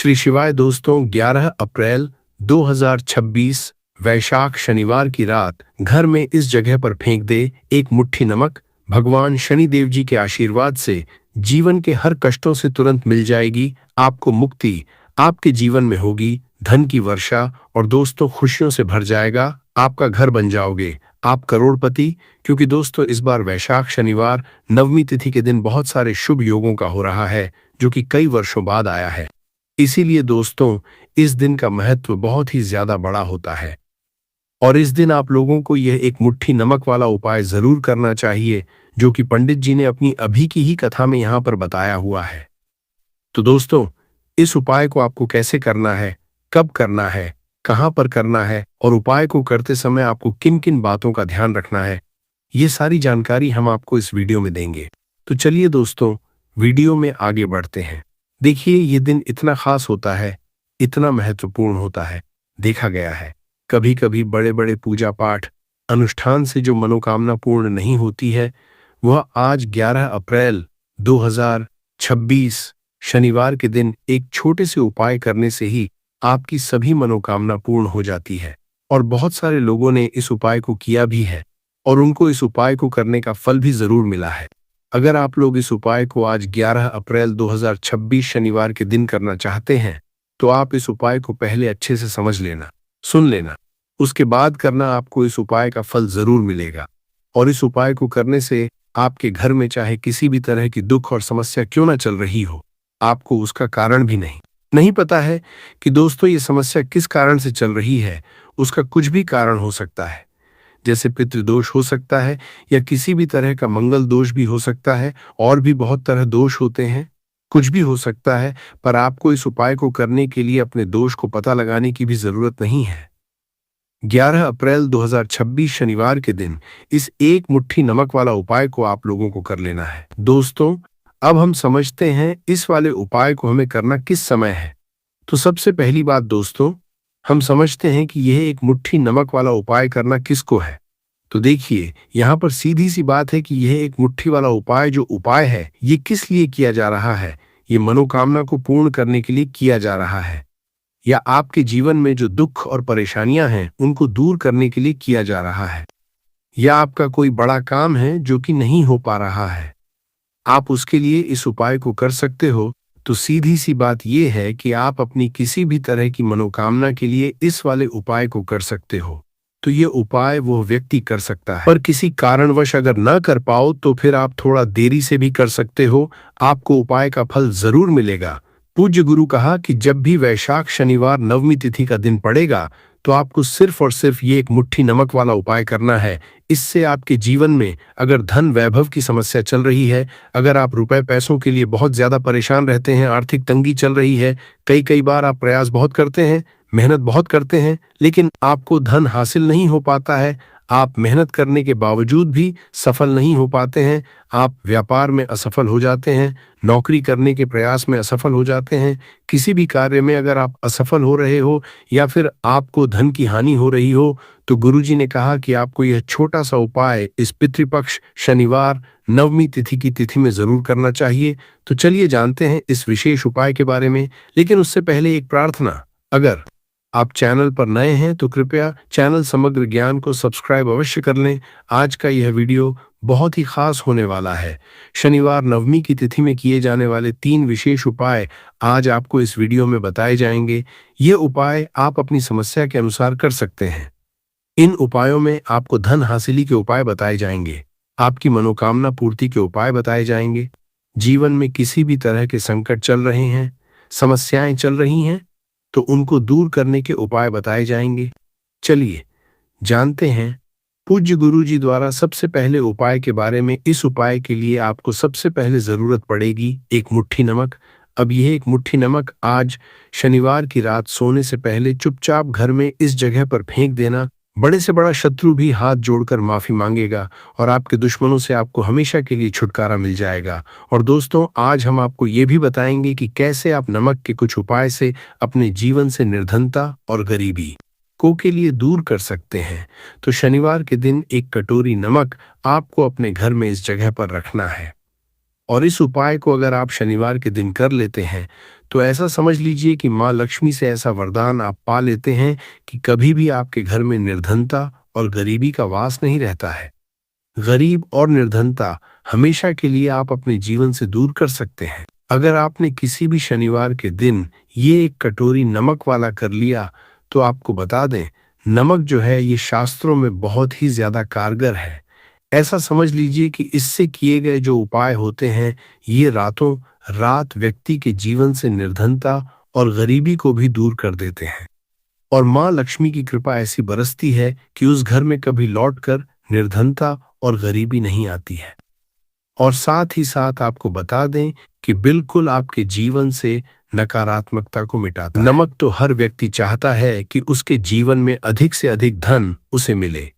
श्री शिवाय दोस्तों, 11 अप्रैल 2026 वैशाख शनिवार की रात घर में इस जगह पर फेंक दे एक मुट्ठी नमक। भगवान शनिदेव जी के आशीर्वाद से जीवन के हर कष्टों से तुरंत मिल जाएगी आपको मुक्ति। आपके जीवन में होगी धन की वर्षा और दोस्तों खुशियों से भर जाएगा आपका घर, बन जाओगे आप करोड़पति। क्योंकि दोस्तों इस बार वैशाख शनिवार नवमी तिथि के दिन बहुत सारे शुभ योगों का हो रहा है, जो कि कई वर्षों बाद आया है। इसीलिए दोस्तों इस दिन का महत्व बहुत ही ज्यादा बड़ा होता है और इस दिन आप लोगों को यह एक मुट्ठी नमक वाला उपाय जरूर करना चाहिए, जो कि पंडित जी ने अपनी अभी की ही कथा में यहाँ पर बताया हुआ है। तो दोस्तों इस उपाय को आपको कैसे करना है, कब करना है, कहाँ पर करना है और उपाय को करते समय आपको किन किन बातों का ध्यान रखना है, ये सारी जानकारी हम आपको इस वीडियो में देंगे। तो चलिए दोस्तों वीडियो में आगे बढ़ते हैं। देखिए ये दिन इतना खास होता है, इतना महत्वपूर्ण होता है। देखा गया है कभी कभी बड़े बड़े पूजा पाठ अनुष्ठान से जो मनोकामना पूर्ण नहीं होती है, वह आज 11 अप्रैल 2026 शनिवार के दिन एक छोटे से उपाय करने से ही आपकी सभी मनोकामना पूर्ण हो जाती है। और बहुत सारे लोगों ने इस उपाय को किया भी है और उनको इस उपाय को करने का फल भी जरूर मिला है। अगर आप लोग इस उपाय को आज 11 अप्रैल 2026 शनिवार के दिन करना चाहते हैं, तो आप इस उपाय को पहले अच्छे से समझ लेना, सुन लेना, उसके बाद करना। आपको इस उपाय का फल जरूर मिलेगा। और इस उपाय को करने से आपके घर में चाहे किसी भी तरह की दुख और समस्या क्यों ना चल रही हो, आपको उसका कारण भी नहीं पता है कि दोस्तों ये समस्या किस कारण से चल रही है। उसका कुछ भी कारण हो सकता है, जैसे पितृदोष हो सकता है या किसी भी तरह का मंगल दोष भी हो सकता है, और भी बहुत तरह दोष होते हैं, कुछ भी हो सकता है। पर आपको इस उपाय को करने के लिए अपने दोष को पता लगाने की भी जरूरत नहीं है। 11 अप्रैल 2026 शनिवार के दिन इस एक मुट्ठी नमक वाला उपाय को आप लोगों को कर लेना है। दोस्तों अब हम समझते हैं इस वाले उपाय को हमें करना किस समय है। तो सबसे पहली बात दोस्तों, हम समझते हैं कि यह एक मुट्ठी नमक वाला उपाय करना किसको है। तो देखिए यहाँ पर सीधी सी बात है कि यह एक मुट्ठी वाला उपाय जो उपाय है, ये किस लिए किया जा रहा है। ये मनोकामना को पूर्ण करने के लिए किया जा रहा है, या आपके जीवन में जो दुख और परेशानियां हैं उनको दूर करने के लिए किया जा रहा है, या आपका कोई बड़ा काम है जो कि नहीं हो पा रहा है, आप उसके लिए इस उपाय को कर सकते हो। तो सीधी सी बात यह है कि आप अपनी किसी भी तरह की मनोकामना के लिए इस वाले उपाय को कर सकते हो। तो ये उपाय वो व्यक्ति कर सकता है, पर किसी कारणवश अगर न कर पाओ तो फिर आप थोड़ा देरी से भी कर सकते हो, आपको उपाय का फल जरूर मिलेगा। पूज्य गुरु कहा कि जब भी वैशाख शनिवार नवमी तिथि का दिन पड़ेगा, तो आपको सिर्फ और सिर्फ ये एक मुट्ठी नमक वाला उपाय करना है। इससे आपके जीवन में अगर धन वैभव की समस्या चल रही है, अगर आप रुपए पैसों के लिए बहुत ज्यादा परेशान रहते हैं, आर्थिक तंगी चल रही है, कई बार आप प्रयास बहुत करते हैं, मेहनत बहुत करते हैं, लेकिन आपको धन हासिल नहीं हो पाता है, आप मेहनत करने के बावजूद भी सफल नहीं हो पाते हैं, आप व्यापार में असफल हो जाते हैं, नौकरी करने के प्रयास में असफल हो जाते हैं, किसी भी कार्य में अगर आप असफल हो रहे हो या फिर आपको धन की हानि हो रही हो, तो गुरुजी ने कहा कि आपको यह छोटा सा उपाय इस पितृपक्ष शनिवार नवमी तिथि की तिथि में जरूर करना चाहिए। तो चलिए जानते हैं इस विशेष उपाय के बारे में, लेकिन उससे पहले एक प्रार्थना। अगर आप चैनल पर नए हैं तो कृपया चैनल समग्र ज्ञान को सब्सक्राइब अवश्य कर लें। आज का यह वीडियो बहुत ही खास होने वाला है। शनिवार नवमी की तिथि में किए जाने वाले 3 विशेष उपाय आज आपको इस वीडियो में बताए जाएंगे। ये उपाय आप अपनी समस्या के अनुसार कर सकते हैं। इन उपायों में आपको धन हासिली के उपाय बताए जाएंगे, आपकी मनोकामना पूर्ति के उपाय बताए जाएंगे, जीवन में किसी भी तरह के संकट चल रहे हैं, समस्याएं चल रही हैं, तो उनको दूर करने के उपाय बताए जाएंगे। चलिए जानते हैं पूज्य गुरु जी द्वारा सबसे पहले उपाय के बारे में। इस उपाय के लिए आपको सबसे पहले जरूरत पड़ेगी एक मुट्ठी नमक। अब यह एक मुट्ठी नमक आज शनिवार की रात सोने से पहले चुपचाप घर में इस जगह पर फेंक देना। बड़े से बड़ा शत्रु भी हाथ जोड़कर माफी मांगेगा और आपके दुश्मनों से आपको हमेशा के लिए छुटकारा मिल जाएगा। और दोस्तों आज हम आपको ये भी बताएंगे कि कैसे आप नमक के कुछ उपाय से अपने जीवन से निर्धनता और गरीबी को के लिए दूर कर सकते हैं। तो शनिवार के दिन एक कटोरी नमक आपको अपने घर में इस जगह पर रखना है, और इस उपाय को अगर आप शनिवार के दिन कर लेते हैं तो ऐसा समझ लीजिए कि माँ लक्ष्मी से ऐसा वरदान आप पा लेते हैं कि कभी भी आपके घर में निर्धनता और गरीबी का वास नहीं रहता है। गरीब और निर्धनता हमेशा के लिए आप अपने जीवन से दूर कर सकते हैं। अगर आपने किसी भी शनिवार के दिन ये एक कटोरी नमक वाला कर लिया, तो आपको बता दें, नमक जो है ये शास्त्रों में बहुत ही ज्यादा कारगर है। ऐसा समझ लीजिए कि इससे किए गए जो उपाय होते हैं, ये रातों रात व्यक्ति के जीवन से निर्धनता और गरीबी को भी दूर कर देते हैं। और माँ लक्ष्मी की कृपा ऐसी बरसती है कि उस घर में कभी लौटकर निर्धनता और गरीबी नहीं आती है। और साथ ही साथ आपको बता दें कि बिल्कुल आपके जीवन से नकारात्मकता को मिटाता है। नमक तो हर व्यक्ति चाहता है कि उसके जीवन में अधिक से अधिक धन उसे मिले,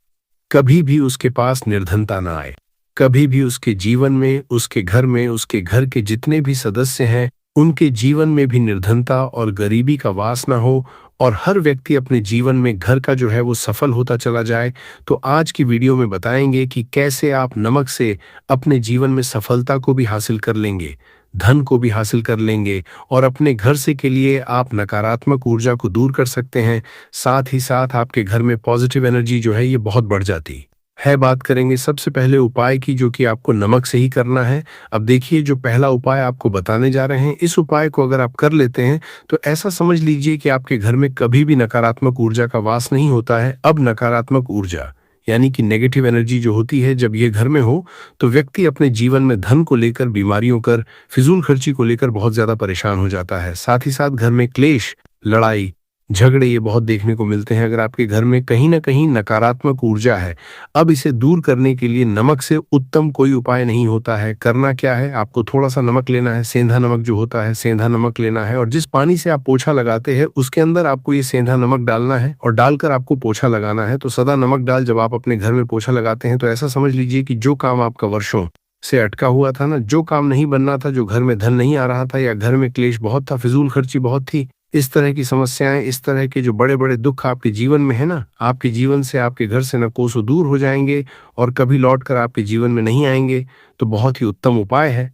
कभी भी उसके पास निर्धनता ना आए, कभी भी उसके जीवन में, उसके घर में, उसके घर के जितने भी सदस्य हैं उनके जीवन में भी निर्धनता और गरीबी का वास ना हो, और हर व्यक्ति अपने जीवन में घर का जो है वो सफल होता चला जाए। तो आज की वीडियो में बताएंगे कि कैसे आप नमक से अपने जीवन में सफलता को भी हासिल कर लेंगे, धन को भी हासिल कर लेंगे, और अपने घर से के लिए आप नकारात्मक ऊर्जा को दूर कर सकते हैं। साथ ही साथ आपके घर में पॉजिटिव एनर्जी जो है ये बहुत बढ़ जाती है। बात करेंगे सबसे पहले उपाय की, जो कि आपको नमक से ही करना है। अब देखिए, जो पहला उपाय आपको बताने जा रहे हैं, इस उपाय को अगर आप कर लेते हैं तो ऐसा समझ लीजिए कि आपके घर में कभी भी नकारात्मक ऊर्जा का वास नहीं होता है। अब नकारात्मक ऊर्जा यानी कि नेगेटिव एनर्जी जो होती है, जब ये घर में हो तो व्यक्ति अपने जीवन में धन को लेकर, बीमारियों कर, फिजूल खर्ची को लेकर बहुत ज्यादा परेशान हो जाता है। साथ ही साथ घर में क्लेश, लड़ाई, झगड़े ये बहुत देखने को मिलते हैं। अगर आपके घर में कहीं ना कहीं नकारात्मक ऊर्जा है, अब इसे दूर करने के लिए नमक से उत्तम कोई उपाय नहीं होता है। करना क्या है, आपको थोड़ा सा नमक लेना है, सेंधा नमक जो होता है, सेंधा नमक लेना है, और जिस पानी से आप पोछा लगाते हैं उसके अंदर आपको ये सेंधा नमक डालना है और डालकर आपको पोछा लगाना है। तो सदा नमक डाल जब आप अपने घर में पोछा लगाते हैं तो ऐसा समझ लीजिए कि जो काम आपका वर्षों से अटका हुआ था ना, जो काम नहीं बनना था, जो घर में धन नहीं आ रहा था, या घर में क्लेश बहुत था, फिजूल खर्ची बहुत थी, इस तरह की समस्याएं, इस तरह के जो बड़े बड़े दुख आपके जीवन में है ना, आपके जीवन से, आपके घर से न कोसों दूर हो जाएंगे और कभी लौट कर आपके जीवन में नहीं आएंगे। तो बहुत ही उत्तम उपाय है,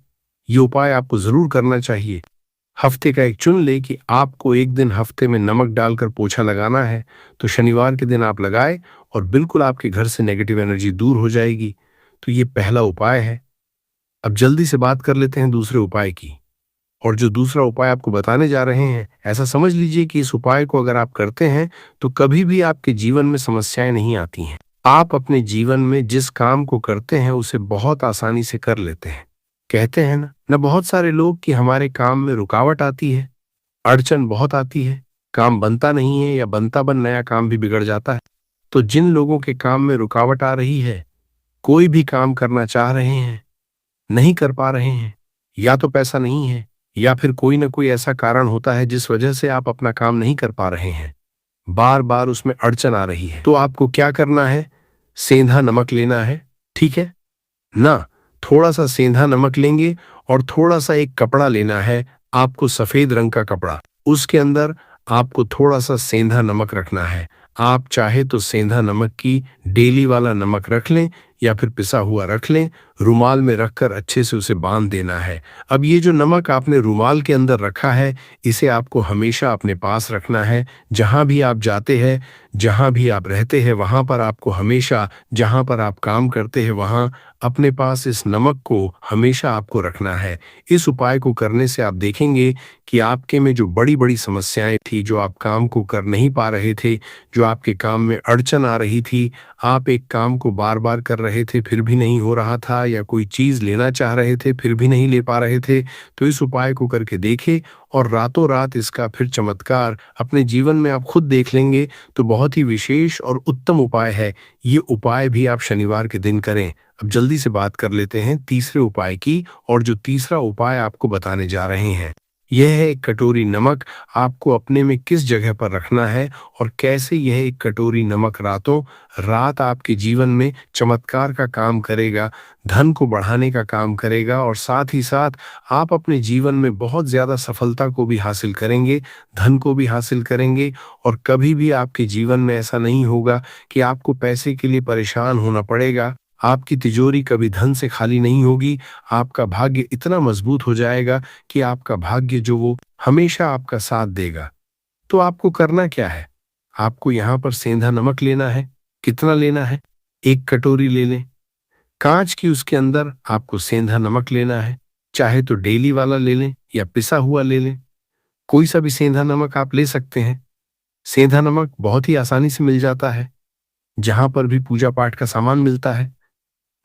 ये उपाय आपको जरूर करना चाहिए। हफ्ते का एक चुन ले कि आपको एक दिन हफ्ते में नमक डालकर पोछा लगाना है, तो शनिवार के दिन आप लगाए और बिल्कुल आपके घर से नेगेटिव एनर्जी दूर हो जाएगी। तो ये पहला उपाय है। अब जल्दी से बात कर लेते हैं दूसरे उपाय की। और जो दूसरा उपाय आपको बताने जा रहे हैं, ऐसा समझ लीजिए कि इस उपाय को अगर आप करते हैं तो कभी भी आपके जीवन में समस्याएं नहीं आती हैं। आप अपने जीवन में जिस काम को करते हैं उसे बहुत आसानी से कर लेते हैं। कहते हैं ना बहुत सारे लोग कि हमारे काम में रुकावट आती है, अड़चन बहुत आती है, काम बनता नहीं है, या बनता बन नया काम भी बिगड़ जाता है। तो जिन लोगों के काम में रुकावट आ रही है, कोई भी काम करना चाह रहे हैं, नहीं कर पा रहे हैं, या तो पैसा नहीं है, या फिर कोई ना कोई ऐसा कारण होता है जिस वजह से आप अपना काम नहीं कर पा रहे हैं, बार बार उसमें अड़चन आ रही है, तो आपको क्या करना है, सेंधा नमक लेना है। ठीक है ना, थोड़ा सा सेंधा नमक लेंगे और थोड़ा सा एक कपड़ा लेना है, आपको सफेद रंग का कपड़ा, उसके अंदर आपको थोड़ा सा सेंधा नमक रखना है। आप चाहे तो सेंधा नमक की डेली वाला नमक रख लें या फिर पिसा हुआ रख लें, रुमाल में रखकर अच्छे से उसे बांध देना है। अब ये जो नमक आपने रुमाल के अंदर रखा है, इसे आपको हमेशा अपने पास रखना है। जहां भी आप जाते हैं, जहां भी आप रहते हैं, वहां पर आपको हमेशा, जहां पर आप काम करते हैं वहां अपने पास इस नमक को हमेशा आपको रखना है। इस उपाय को करने से आप देखेंगे कि आपके में जो बड़ी बड़ी समस्याएं थी, जो आप काम को कर नहीं पा रहे थे, जो आपके काम में अड़चन आ रही थी, आप एक काम को बार बार कर रहे थे फिर भी नहीं हो रहा था, या कोई चीज लेना चाह रहे थे फिर भी नहीं ले पा रहे थे, तो इस उपाय को करके देखें और रातों रात इसका फिर चमत्कार अपने जीवन में आप खुद देख लेंगे। तो बहुत ही विशेष और उत्तम उपाय है, ये उपाय भी आप शनिवार के दिन करें। अब जल्दी से बात कर लेते हैं तीसरे उपाय की, और जो तीसरा उपाय आपको बताने जा रहे हैं, यह है एक कटोरी नमक। आपको अपने में किस जगह पर रखना है और कैसे यह एक कटोरी नमक रातों रात आपके जीवन में चमत्कार का काम करेगा, धन को बढ़ाने का काम करेगा, और साथ ही साथ आप अपने जीवन में बहुत ज्यादा सफलता को भी हासिल करेंगे, धन को भी हासिल करेंगे, और कभी भी आपके जीवन में ऐसा नहीं होगा कि आपको पैसे के लिए परेशान होना पड़ेगा। आपकी तिजोरी कभी धन से खाली नहीं होगी। आपका भाग्य इतना मजबूत हो जाएगा कि आपका भाग्य जो वो हमेशा आपका साथ देगा। तो आपको करना क्या है? आपको यहाँ पर सेंधा नमक लेना है। कितना लेना है? 1 कटोरी ले लें। कांच की, उसके अंदर आपको सेंधा नमक लेना है। चाहे तो डेली वाला ले लें या पिसा हुआ ले लें। कोई सा भी सेंधा नमक आप ले सकते हैं। सेंधा नमक बहुत ही आसानी से मिल जाता है, जहां पर भी पूजा पाठ का सामान मिलता है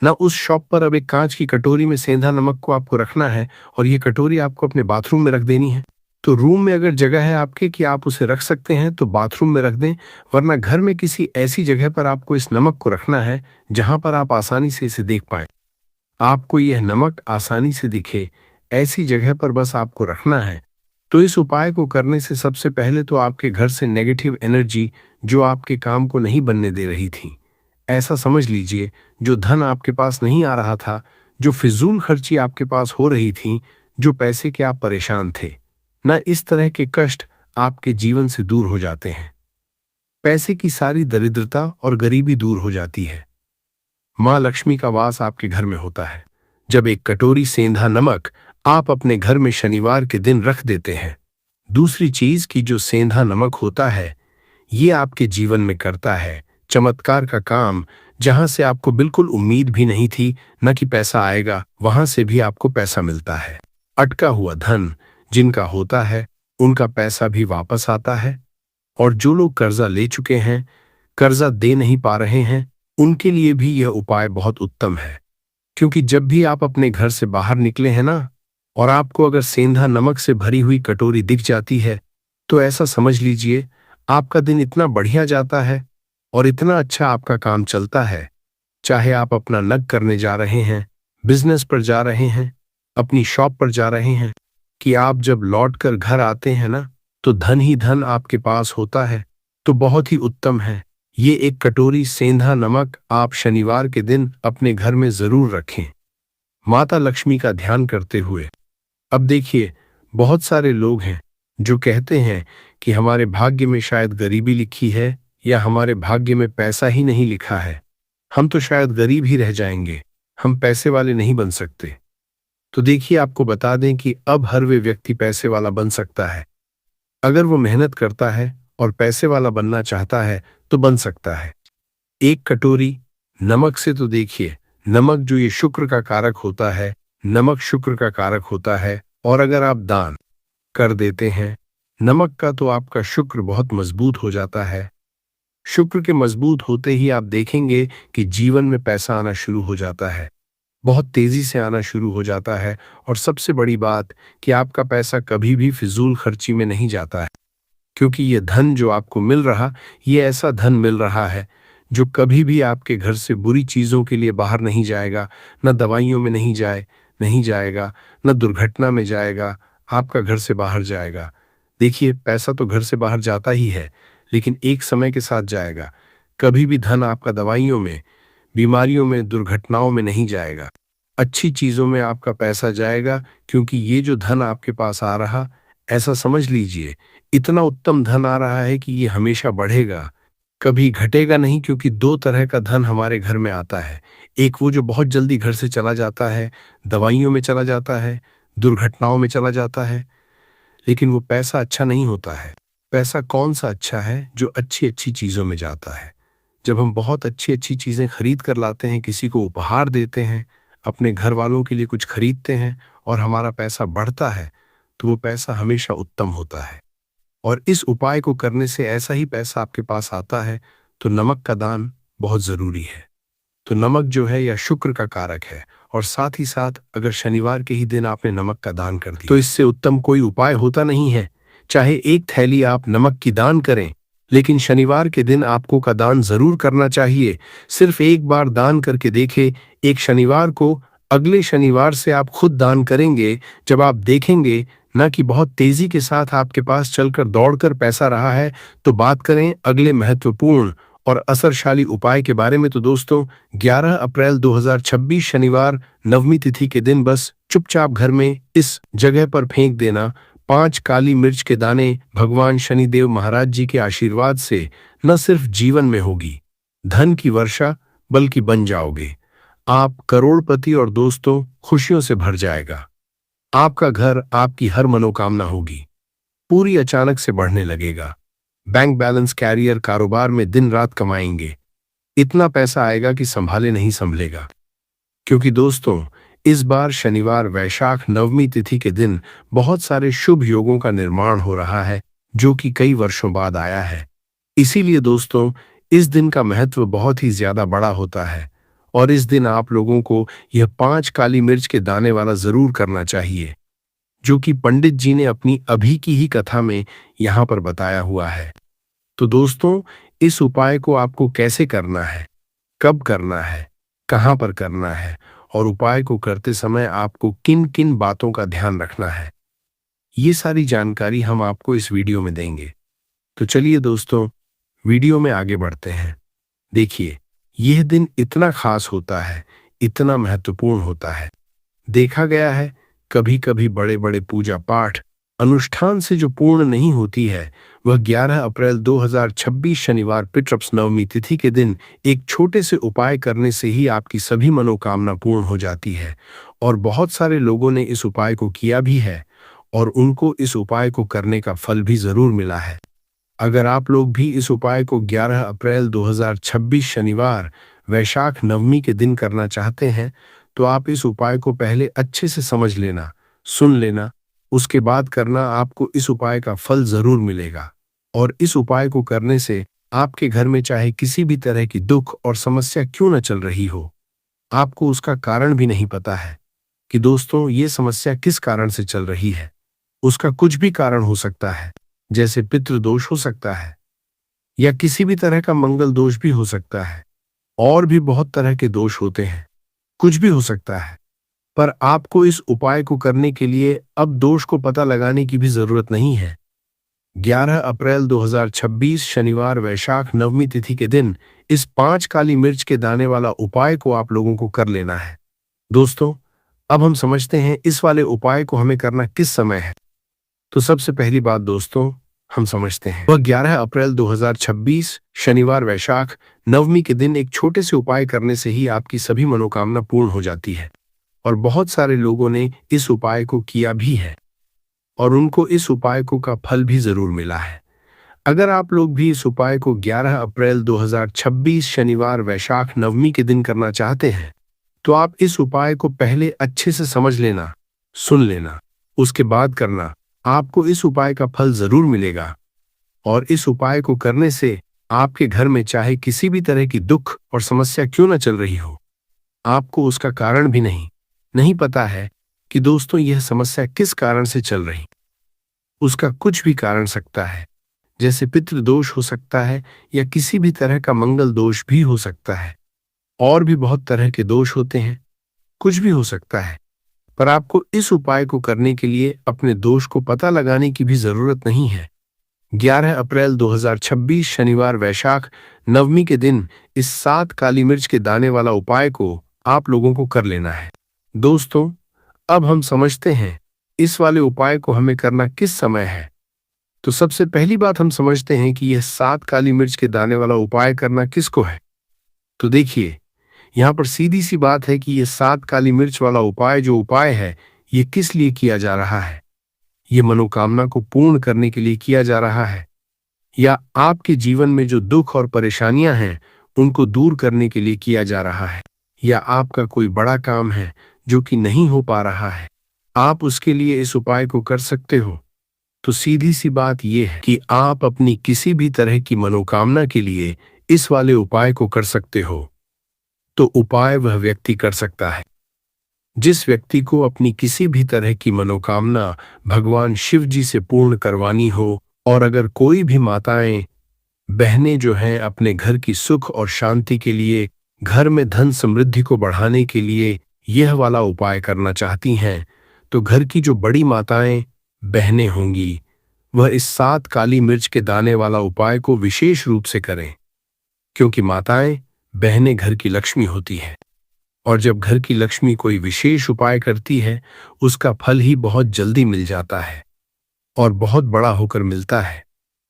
ना, उस शॉप पर। अब एक कांच की कटोरी में सेंधा नमक को आपको रखना है और ये कटोरी आपको अपने बाथरूम में रख देनी है। तो रूम में अगर जगह है आपके कि आप उसे रख सकते हैं तो बाथरूम में रख दें, वरना घर में किसी ऐसी जगह पर आपको इस नमक को रखना है जहां पर आप आसानी से इसे देख पाए। आपको यह नमक आसानी से दिखे, ऐसी जगह पर बस आपको रखना है। तो इस उपाय को करने से सबसे पहले तो आपके घर से नेगेटिव एनर्जी, जो आपके काम को नहीं बनने दे रही थी, ऐसा समझ लीजिए, जो धन आपके पास नहीं आ रहा था, जो फिजूल खर्ची आपके पास हो रही थी, जो पैसे के आप परेशान थे ना, इस तरह के कष्ट आपके जीवन से दूर हो जाते हैं। पैसे की सारी दरिद्रता और गरीबी दूर हो जाती है। माँ लक्ष्मी का वास आपके घर में होता है जब 1 कटोरी सेंधा नमक आप अपने घर में शनिवार के दिन रख देते हैं। दूसरी चीज की, जो सेंधा नमक होता है, ये आपके जीवन में करता है चमत्कार का काम। जहां से आपको बिल्कुल उम्मीद भी नहीं थी न कि पैसा आएगा, वहां से भी आपको पैसा मिलता है। अटका हुआ धन जिनका होता है, उनका पैसा भी वापस आता है। और जो लोग कर्जा ले चुके हैं, कर्जा दे नहीं पा रहे हैं, उनके लिए भी यह उपाय बहुत उत्तम है। क्योंकि जब भी आप अपने घर से बाहर निकले हैं ना, और आपको अगर सेंधा नमक से भरी हुई कटोरी दिख जाती है, तो ऐसा समझ लीजिए आपका दिन इतना बढ़िया जाता है और इतना अच्छा आपका काम चलता है। चाहे आप अपना नग करने जा रहे हैं, बिजनेस पर जा रहे हैं, अपनी शॉप पर जा रहे हैं, कि आप जब लौट कर घर आते हैं ना, तो धन ही धन आपके पास होता है। तो बहुत ही उत्तम है। ये 1 कटोरी सेंधा नमक आप शनिवार के दिन अपने घर में जरूर रखें, माता लक्ष्मी का ध्यान करते हुए। अब देखिए, बहुत सारे लोग हैं जो कहते हैं कि हमारे भाग्य में शायद गरीबी लिखी है, या हमारे भाग्य में पैसा ही नहीं लिखा है, हम तो शायद गरीब ही रह जाएंगे, हम पैसे वाले नहीं बन सकते। तो देखिए, आपको बता दें कि अब हर वे व्यक्ति पैसे वाला बन सकता है। अगर वो मेहनत करता है और पैसे वाला बनना चाहता है तो बन सकता है। 1 कटोरी नमक से तो देखिए, नमक जो ये शुक्र का कारक होता है, नमक शुक्र का कारक होता है। और अगर आप दान कर देते हैं नमक का, तो आपका शुक्र बहुत मजबूत हो जाता है। शुक्र के मजबूत होते ही आप देखेंगे कि जीवन में पैसा आना शुरू हो जाता है, बहुत तेजी से आना शुरू हो जाता है। और सबसे बड़ी बात कि आपका पैसा कभी भी फिजूल खर्ची में नहीं जाता है, क्योंकि ये धन जो आपको मिल रहा, ये ऐसा धन मिल रहा है जो कभी भी आपके घर से बुरी चीजों के लिए बाहर नहीं जाएगा, न दवाइयों में नहीं जाएगा, न दुर्घटना में जाएगा, आपका घर से बाहर जाएगा। देखिए, पैसा तो घर से बाहर जाता ही है, लेकिन एक समय के साथ जाएगा। कभी भी धन आपका दवाइयों में, बीमारियों में, दुर्घटनाओं में नहीं जाएगा। अच्छी चीजों में आपका पैसा जाएगा, क्योंकि ये जो धन आपके पास आ रहा, ऐसा समझ लीजिए, इतना उत्तम धन आ रहा है कि ये हमेशा बढ़ेगा, कभी घटेगा नहीं। क्योंकि 2 तरह का धन हमारे घर में आता है। एक वो जो बहुत जल्दी घर से चला जाता है, दवाइयों में चला जाता है, दुर्घटनाओं में चला जाता है, लेकिन वो पैसा अच्छा नहीं होता है। पैसा कौन सा अच्छा है? जो अच्छी अच्छी चीजों में जाता है। जब हम बहुत अच्छी अच्छी चीजें खरीद कर लाते हैं, किसी को उपहार देते हैं, अपने घर वालों के लिए कुछ खरीदते हैं, और हमारा पैसा बढ़ता है, तो वो पैसा हमेशा उत्तम होता है। और इस उपाय को करने से ऐसा ही पैसा आपके पास आता है। तो नमक का दान बहुत जरूरी है। तो नमक जो है यह शुक्र का कारक है, और साथ ही साथ अगर शनिवार के ही दिन आपने नमक का दान कर दिया, तो इससे उत्तम कोई उपाय होता नहीं है। चाहे 1 थैली आप नमक की दान करें, लेकिन शनिवार के दिन आपको का दान जरूर करना चाहिए। सिर्फ एक बार दान करके देखे, एक शनिवार को, अगले शनिवार से आप खुद दान करेंगे। जब आप देखेंगे ना कि बहुत तेजी के साथ आपके पास चलकर दौड़कर पैसा रहा है, तो बात करें अगले महत्वपूर्ण और असरशाली उपाय के बारे में। तो दोस्तों, 11 अप्रैल 2026 शनिवार नवमी तिथि के दिन बस चुपचाप घर में इस जगह पर फेंक देना 5 काली मिर्च के दाने। भगवान शनिदेव महाराज जी के आशीर्वाद से न सिर्फ जीवन में होगी धन की वर्षा, बल्कि बन जाओगे आप करोड़पति और दोस्तों खुशियों से भर जाएगा। आपका घर आपकी हर मनोकामना होगी पूरी अचानक से बढ़ने लगेगा। बैंक बैलेंस, कैरियर, कारोबार में दिन रात कमाएंगे। इतना पैसा आएगा कि संभाले नहीं संभलेगा। क्योंकि दोस्तों, इस बार शनिवार वैशाख नवमी तिथि के दिन बहुत सारे शुभ योगों का निर्माण हो रहा है, जो कि कई वर्षों बाद आया है। इसीलिए दोस्तों, इस दिन का महत्व बहुत ही ज्यादा बड़ा होता है और इस दिन आप लोगों को यह 5 काली मिर्च के दाने वाला जरूर करना चाहिए, जो कि पंडित जी ने अपनी अभी की ही कथा में यहाँ पर बताया हुआ है। तो दोस्तों, इस उपाय को आपको कैसे करना है, कब करना है, कहाँ पर करना है और उपाय को करते समय आपको किन किन बातों का ध्यान रखना है, ये सारी जानकारी हम आपको इस वीडियो में देंगे। तो चलिए दोस्तों, वीडियो में आगे बढ़ते हैं। देखिए, यह दिन इतना खास होता है, इतना महत्वपूर्ण होता है। देखा गया है, कभी कभी बड़े बड़े पूजा पाठ अनुष्ठान से जो पूर्ण नहीं होती है, वह 11 अप्रैल 2026 शनिवार पितृपक्ष नवमी तिथि के दिन एक छोटे से उपाय करने से ही आपकी सभी मनोकामना पूर्ण हो जाती है। और बहुत सारे लोगों ने इस उपाय को किया भी है और उनको इस उपाय को करने का फल भी जरूर मिला है। अगर आप लोग भी इस उपाय को 11 अप्रैल 2026 शनिवार वैशाख नवमी के दिन करना चाहते हैं, तो आप इस उपाय को पहले अच्छे से समझ लेना, सुन लेना, उसके बाद करना। आपको इस उपाय का फल जरूर मिलेगा। और इस उपाय को करने से आपके घर में चाहे किसी भी तरह की दुख और समस्या क्यों न चल रही हो, आपको उसका कारण भी नहीं पता है कि दोस्तों ये समस्या किस कारण से चल रही है। उसका कुछ भी कारण हो सकता है, जैसे पितृदोष हो सकता है या किसी भी तरह का मंगल दोष भी हो सकता है, और भी बहुत तरह के दोष होते हैं, कुछ भी हो सकता है। पर आपको इस उपाय को करने के लिए अब दोष को पता लगाने की भी जरूरत नहीं है। 11 अप्रैल 2026 शनिवार वैशाख नवमी तिथि के दिन इस 5 काली मिर्च के दाने वाला उपाय को आप लोगों को कर लेना है। दोस्तों, अब हम समझते हैं इस वाले उपाय को हमें करना किस समय है। तो सबसे पहली बात दोस्तों, हम समझते हैं वह 11 अप्रैल 2026 शनिवार वैशाख नवमी के दिन एक छोटे से उपाय करने से ही आपकी सभी मनोकामना पूर्ण हो जाती है। और बहुत सारे लोगों ने इस उपाय को किया भी है और उनको इस उपाय को का फल भी जरूर मिला है। अगर आप लोग भी इस उपाय को 11 अप्रैल 2026 शनिवार वैशाख नवमी के दिन करना चाहते हैं, तो आप इस उपाय को पहले अच्छे से समझ लेना, सुन लेना, उसके बाद करना। आपको इस उपाय का फल जरूर मिलेगा। और इस उपाय को करने से आपके घर में चाहे किसी भी तरह की दुख और समस्या क्यों न चल रही हो, आपको उसका कारण भी नहीं पता है कि दोस्तों यह समस्या किस कारण से चल रही। उसका कुछ भी कारण सकता है, जैसे पितृदोष हो सकता है या किसी भी तरह का मंगल दोष भी हो सकता है, और भी बहुत तरह के दोष होते हैं, कुछ भी हो सकता है। पर आपको इस उपाय को करने के लिए अपने दोष को पता लगाने की भी जरूरत नहीं है। 11 अप्रैल 2026 शनिवार वैशाख नवमी के दिन इस 7 काली मिर्च के दाने वाला उपाय को आप लोगों को कर लेना है। दोस्तों, अब हम समझते हैं इस वाले उपाय को हमें करना किस समय है। तो सबसे पहली बात हम समझते हैं कि यह 7 काली मिर्च के दाने वाला उपाय करना किसको है। तो देखिए, यहाँ पर सीधी सी बात है कि यह 7 काली मिर्च वाला उपाय जो उपाय है, ये किस लिए किया जा रहा है। ये मनोकामना को पूर्ण करने के लिए किया जा रहा है, या आपके जीवन में जो दुख और परेशानियां हैं उनको दूर करने के लिए किया जा रहा है, या आपका कोई बड़ा काम है जो कि नहीं हो पा रहा है, आप उसके लिए इस उपाय को कर सकते हो। तो सीधी सी बात यह है कि आप अपनी किसी भी तरह की मनोकामना के लिए इस वाले उपाय को कर सकते हो। तो उपाय वह व्यक्ति कर सकता है जिस व्यक्ति को अपनी किसी भी तरह की मनोकामना भगवान शिव जी से पूर्ण करवानी हो। और अगर कोई भी माताएं, बहनें जो हैं अपने घर की सुख और शांति के लिए, घर में धन समृद्धि को बढ़ाने के लिए यह वाला उपाय करना चाहती हैं, तो घर की जो बड़ी माताएं, बहनें होंगी, वह इस 7 काली मिर्च के दाने वाला उपाय को विशेष रूप से करें। क्योंकि माताएं, बहनें घर की लक्ष्मी होती हैं, और जब घर की लक्ष्मी कोई विशेष उपाय करती है, उसका फल ही बहुत जल्दी मिल जाता है और बहुत बड़ा होकर मिलता है।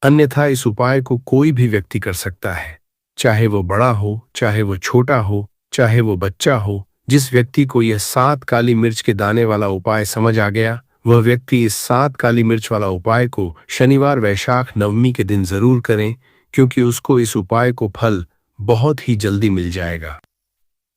अन्यथा इस उपाय को कोई भी व्यक्ति कर सकता है, चाहे वो बड़ा हो, चाहे वो छोटा हो, चाहे वो बच्चा हो। जिस व्यक्ति को यह 7 काली मिर्च के दाने वाला उपाय समझ आ गया, वह व्यक्ति इस 7 काली मिर्च वाला उपाय को शनिवार वैशाख नवमी के दिन जरूर करें, क्योंकि उसको इस उपाय को फल बहुत ही जल्दी मिल जाएगा।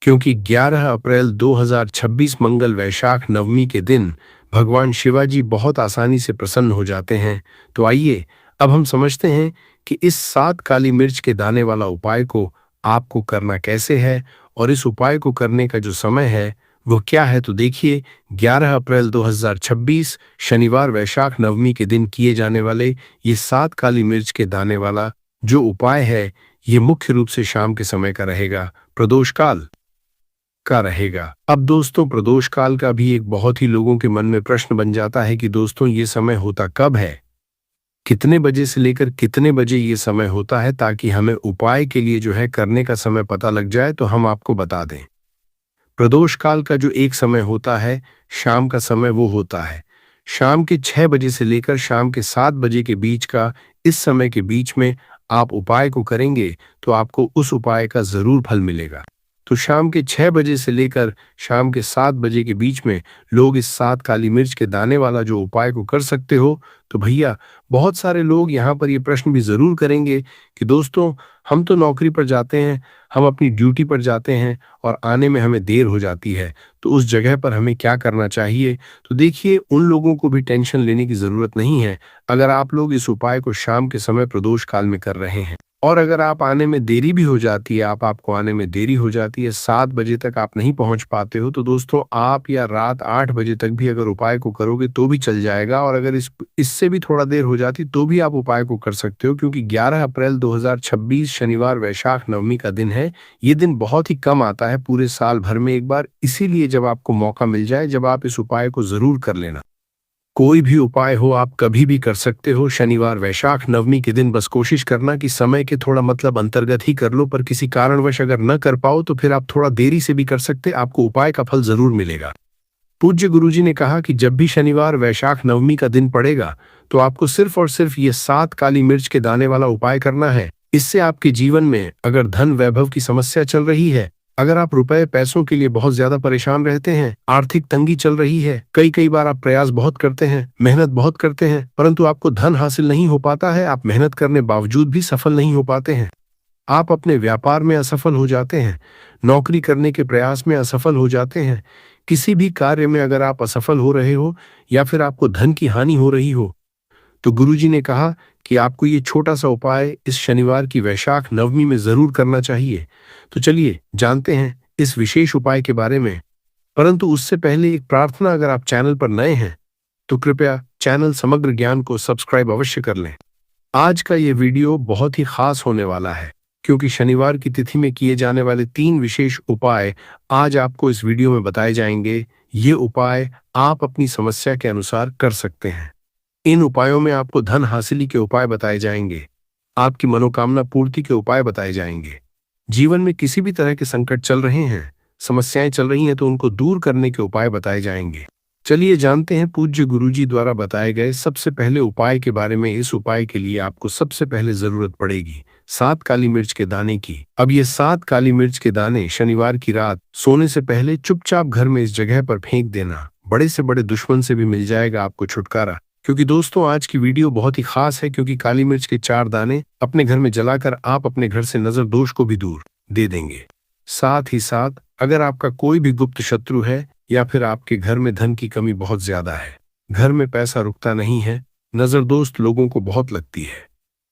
क्योंकि 11 अप्रैल 2026 मंगल वैशाख नवमी के दिन भगवान शिवाजी बहुत आसानी से प्रसन्न हो जाते हैं। तो आइए अब हम समझते हैं कि इस 7 काली मिर्च के दाने वाला उपाय को आपको करना कैसे है और इस उपाय को करने का जो समय है वो क्या है। तो देखिए, 11 अप्रैल 2026 शनिवार वैशाख नवमी के दिन किए जाने वाले ये 7 काली मिर्च के दाने वाला जो उपाय है, ये मुख्य रूप से शाम के समय का रहेगा, प्रदोष काल का रहेगा। अब दोस्तों, प्रदोष काल का भी एक बहुत ही लोगों के मन में प्रश्न बन जाता है कि दोस्तों ये समय होता कब है, कितने बजे से लेकर कितने बजे ये समय होता है, ताकि हमें उपाय के लिए जो है करने का समय पता लग जाए। तो हम आपको बता दें, प्रदोष काल का जो एक समय होता है, शाम का समय, वो होता है शाम के 6 बजे से लेकर शाम के 7 बजे के बीच का। इस समय के बीच में आप उपाय को करेंगे तो आपको उस उपाय का जरूर फल मिलेगा। तो शाम के 6 बजे से लेकर शाम के 7 बजे के बीच में लोग इस 7 काली मिर्च के दाने वाला जो उपाय को कर सकते हो। तो भैया, बहुत सारे लोग यहाँ पर ये प्रश्न भी जरूर करेंगे कि दोस्तों हम तो नौकरी पर जाते हैं, हम अपनी ड्यूटी पर जाते हैं और आने में हमें देर हो जाती है, तो उस जगह पर हमें क्या करना चाहिए। तो देखिए, उन लोगों को भी टेंशन लेने की जरूरत नहीं है। अगर आप लोग इस उपाय को शाम के समय प्रदोष काल में कर रहे हैं और अगर आप आने में देरी भी हो जाती है, आपको आने में देरी हो जाती है, 7 बजे तक आप नहीं पहुंच पाते हो, तो दोस्तों आप या रात 8 बजे तक भी अगर उपाय को करोगे तो भी चल जाएगा। और अगर इससे भी थोड़ा देर हो जाती तो भी आप उपाय को कर सकते हो, क्योंकि 11 अप्रैल 2026 शनिवार वैशाख नवमी का दिन है। ये दिन बहुत ही कम आता है पूरे साल भर में एक बार, इसीलिए जब आपको मौका मिल जाए, जब आप इस उपाय को जरूर कर लेना। कोई भी उपाय हो आप कभी भी कर सकते हो शनिवार वैशाख नवमी के दिन। बस कोशिश करना कि समय के थोड़ा अंतर्गत ही कर लो, पर किसी कारणवश अगर न कर पाओ तो फिर आप थोड़ा देरी से भी कर सकते, आपको उपाय का फल जरूर मिलेगा। पूज्य गुरुजी ने कहा कि जब भी शनिवार वैशाख नवमी का दिन पड़ेगा तो आपको सिर्फ और सिर्फ ये 7 काली मिर्च के दाने वाला उपाय करना है। इससे आपके जीवन में अगर धन वैभव की समस्या चल रही है, अगर आप रुपए पैसों के लिए बहुत ज्यादा परेशान रहते हैं, आर्थिक तंगी चल रही है, कई बार आप प्रयास बहुत करते हैं, मेहनत बहुत करते हैं, परंतु आपको धन हासिल नहीं हो पाता है, आप मेहनत करने बावजूद भी सफल नहीं हो पाते हैं, आप अपने व्यापार में असफल हो जाते हैं, नौकरी करने के प्रयास में असफल हो जाते हैं, किसी भी कार्य में अगर आप असफल हो रहे हो या फिर आपको धन की हानि हो रही हो, तो गुरुजी ने कहा कि आपको ये छोटा सा उपाय इस शनिवार की वैशाख नवमी में जरूर करना चाहिए। तो चलिए जानते हैं इस विशेष उपाय के बारे में, परंतु उससे पहले एक प्रार्थना, अगर आप चैनल पर नए हैं तो कृपया चैनल समग्र ज्ञान को सब्सक्राइब अवश्य कर लें। आज का ये वीडियो बहुत ही खास होने वाला है, क्योंकि शनिवार की तिथि में किए जाने वाले 3 विशेष उपाय आज आपको इस वीडियो में बताए जाएंगे। ये उपाय आप अपनी समस्या के अनुसार कर सकते हैं। इन उपायों में आपको धन हासिली के उपाय बताए जाएंगे, आपकी मनोकामना पूर्ति के उपाय बताए जाएंगे। जीवन में किसी भी तरह के संकट चल रहे हैं, समस्याएं चल रही हैं, तो उनको दूर करने के उपाय बताए जाएंगे। चलिए जानते हैं पूज्य गुरुजी द्वारा बताए गए सबसे पहले उपाय के बारे में। इस उपाय के लिए आपको सबसे पहले जरूरत पड़ेगी 7 काली मिर्च के दाने की। अब ये 7 काली मिर्च के दाने शनिवार की रात सोने से पहले चुपचाप घर में इस जगह पर फेंक देना। बड़े से बड़े दुश्मन से भी मिल जाएगा आपको छुटकारा। क्योंकि दोस्तों आज की वीडियो बहुत ही खास है, क्योंकि काली मिर्च के 4 दाने अपने घर में जलाकर आप अपने घर से नजर दोष को भी दूर दे देंगे। साथ ही साथ अगर आपका कोई भी गुप्त शत्रु है या फिर आपके घर में धन की कमी बहुत ज्यादा है, घर में पैसा रुकता नहीं है, नजर दोस्त लोगों को बहुत लगती है,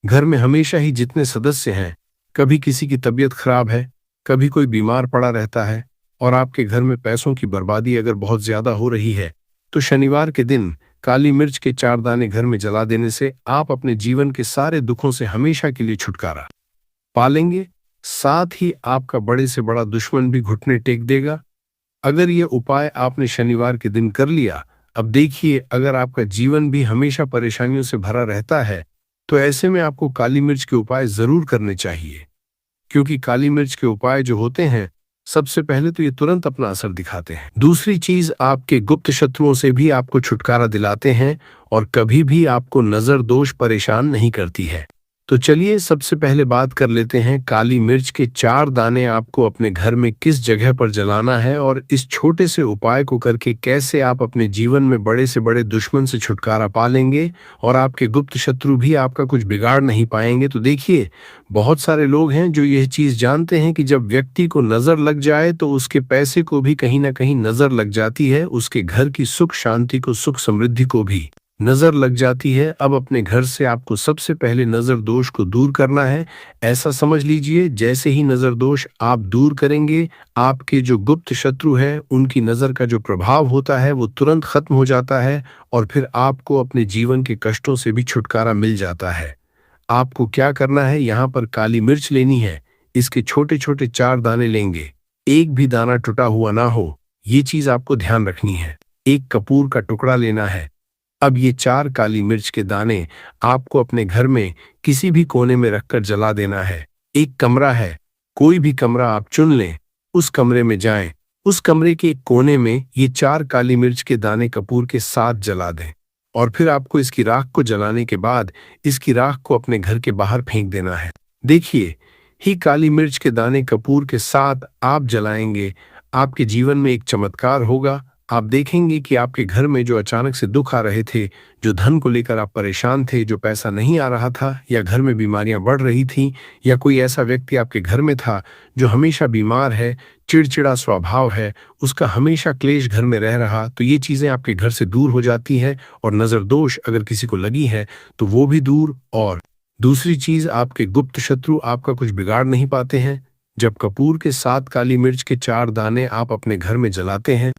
घर में हमेशा ही जितने सदस्य हैं, कभी किसी की तबीयत खराब है, कभी कोई बीमार पड़ा रहता है और आपके घर में पैसों की बर्बादी अगर बहुत ज्यादा हो रही है, तो शनिवार के दिन काली मिर्च के 4 दाने घर में जला देने से आप अपने जीवन के सारे दुखों से हमेशा के लिए छुटकारा पालेंगे। साथ ही आपका बड़े से बड़ा दुश्मन भी घुटने टेक देगा। अगर ये उपाय आपने शनिवार के दिन कर लिया, अब देखिए अगर आपका जीवन भी हमेशा परेशानियों से भरा रहता है, तो ऐसे में आपको काली मिर्च के उपाय जरूर करने चाहिए, क्योंकि काली मिर्च के उपाय जो होते हैं, सबसे पहले तो ये तुरंत अपना असर दिखाते हैं। दूसरी चीज, आपके गुप्त शत्रुओं से भी आपको छुटकारा दिलाते हैं और कभी भी आपको नजर दोष परेशान नहीं करती है। तो चलिए सबसे पहले बात कर लेते हैं काली मिर्च के 4 दाने आपको अपने घर में किस जगह पर जलाना है और इस छोटे से उपाय को करके कैसे आप अपने जीवन में बड़े से बड़े दुश्मन से छुटकारा पा लेंगे और आपके गुप्त शत्रु भी आपका कुछ बिगाड़ नहीं पाएंगे। तो देखिए, बहुत सारे लोग हैं जो यह चीज जानते हैं कि जब व्यक्ति को नजर लग जाए तो उसके पैसे को भी कहीं ना कहीं नजर लग जाती है, उसके घर की सुख शांति को, सुख समृद्धि को भी नजर लग जाती है। अब अपने घर से आपको सबसे पहले नजर दोष को दूर करना है। ऐसा समझ लीजिए, जैसे ही नजर दोष आप दूर करेंगे, आपके जो गुप्त शत्रु है उनकी नजर का जो प्रभाव होता है वो तुरंत खत्म हो जाता है और फिर आपको अपने जीवन के कष्टों से भी छुटकारा मिल जाता है। आपको क्या करना है, यहाँ पर काली मिर्च लेनी है। इसके छोटे छोटे 4 दाने लेंगे, एक भी दाना टूटा हुआ ना हो, ये चीज आपको ध्यान रखनी है। एक कपूर का टुकड़ा लेना है। अब ये 4 काली मिर्च के दाने आपको अपने घर में किसी भी कोने में रखकर जला देना है। एक कमरा है, कोई भी कमरा आप चुन लें, उस कमरे में जाएं, उस कमरे के एक कोने में ये 4 काली मिर्च के दाने कपूर के साथ जला दें और फिर आपको इसकी राख को जलाने के बाद इसकी राख को अपने घर के बाहर फेंक देना है। देखिए, ही काली मिर्च के दाने कपूर के साथ आप जलाएंगे, आपके जीवन में एक चमत्कार होगा। आप देखेंगे कि आपके घर में जो अचानक से दुख आ रहे थे, जो धन को लेकर आप परेशान थे, जो पैसा नहीं आ रहा था या घर में बीमारियां बढ़ रही थीं या कोई ऐसा व्यक्ति आपके घर में था जो हमेशा बीमार है, चिड़चिड़ा स्वभाव है, उसका हमेशा क्लेश घर में रह रहा, तो ये चीजें आपके घर से दूर हो जाती है और नजर दोष अगर किसी को लगी है तो वो भी दूर। और दूसरी चीज, आपके गुप्त शत्रु आपका कुछ बिगाड़ नहीं पाते हैं। जब कपूर के साथ काली मिर्च के 4 दाने आप अपने घर में जलाते हैं,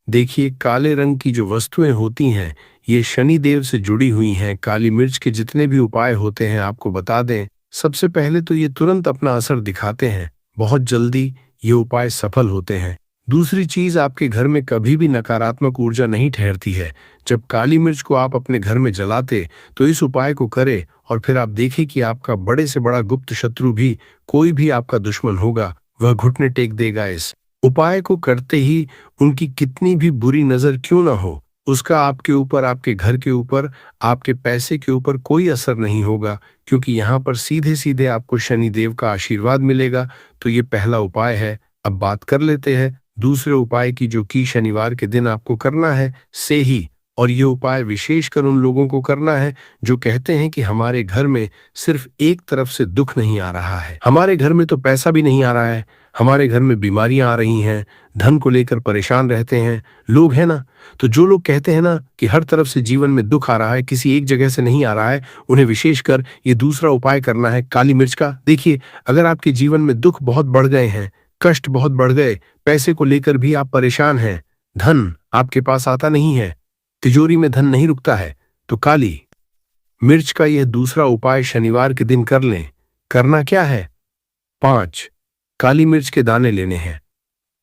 देखिए, काले रंग की जो वस्तुएं होती हैं ये शनि देव से जुड़ी हुई हैं। काली मिर्च के जितने भी उपाय होते हैं आपको बता दें, सबसे पहले तो ये तुरंत अपना असर दिखाते हैं, बहुत जल्दी ये उपाय सफल होते हैं। दूसरी चीज, आपके घर में कभी भी नकारात्मक ऊर्जा नहीं ठहरती है। जब काली मिर्च को आप अपने घर में जलाते तो इस उपाय को करें और फिर आप देखें कि आपका बड़े से बड़ा गुप्त शत्रु भी, कोई भी आपका दुश्मन होगा, वह घुटने टेक देगा। इस उपाय को करते ही उनकी कितनी भी बुरी नजर क्यों ना हो, उसका आपके ऊपर, आपके घर के ऊपर, आपके पैसे के ऊपर कोई असर नहीं होगा, क्योंकि यहाँ पर सीधे सीधे आपको शनि देव का आशीर्वाद मिलेगा। तो ये पहला उपाय है। अब बात कर लेते हैं दूसरे उपाय की, जो कि शनिवार के दिन आपको करना है से ही। और ये उपाय विशेषकर उन लोगों को करना है जो कहते हैं कि हमारे घर में सिर्फ एक तरफ से दुख नहीं आ रहा है, हमारे घर में तो पैसा भी नहीं आ रहा है, हमारे घर में बीमारियां आ रही हैं, धन को लेकर परेशान रहते हैं लोग, है ना। तो जो लोग कहते हैं ना कि हर तरफ से जीवन में दुख आ रहा है, किसी एक जगह से नहीं आ रहा है, उन्हें विशेषकर ये दूसरा उपाय करना है काली मिर्च का। देखिए, अगर आपके जीवन में दुख बहुत बढ़ गए हैं, कष्ट बहुत बढ़ गए, पैसे को लेकर भी आप परेशान हैं, धन आपके पास आता नहीं है, तिजोरी में धन नहीं रुकता है, तो काली मिर्च का यह दूसरा उपाय शनिवार के दिन कर लें। करना क्या है, 5 काली मिर्च के दाने लेने हैं।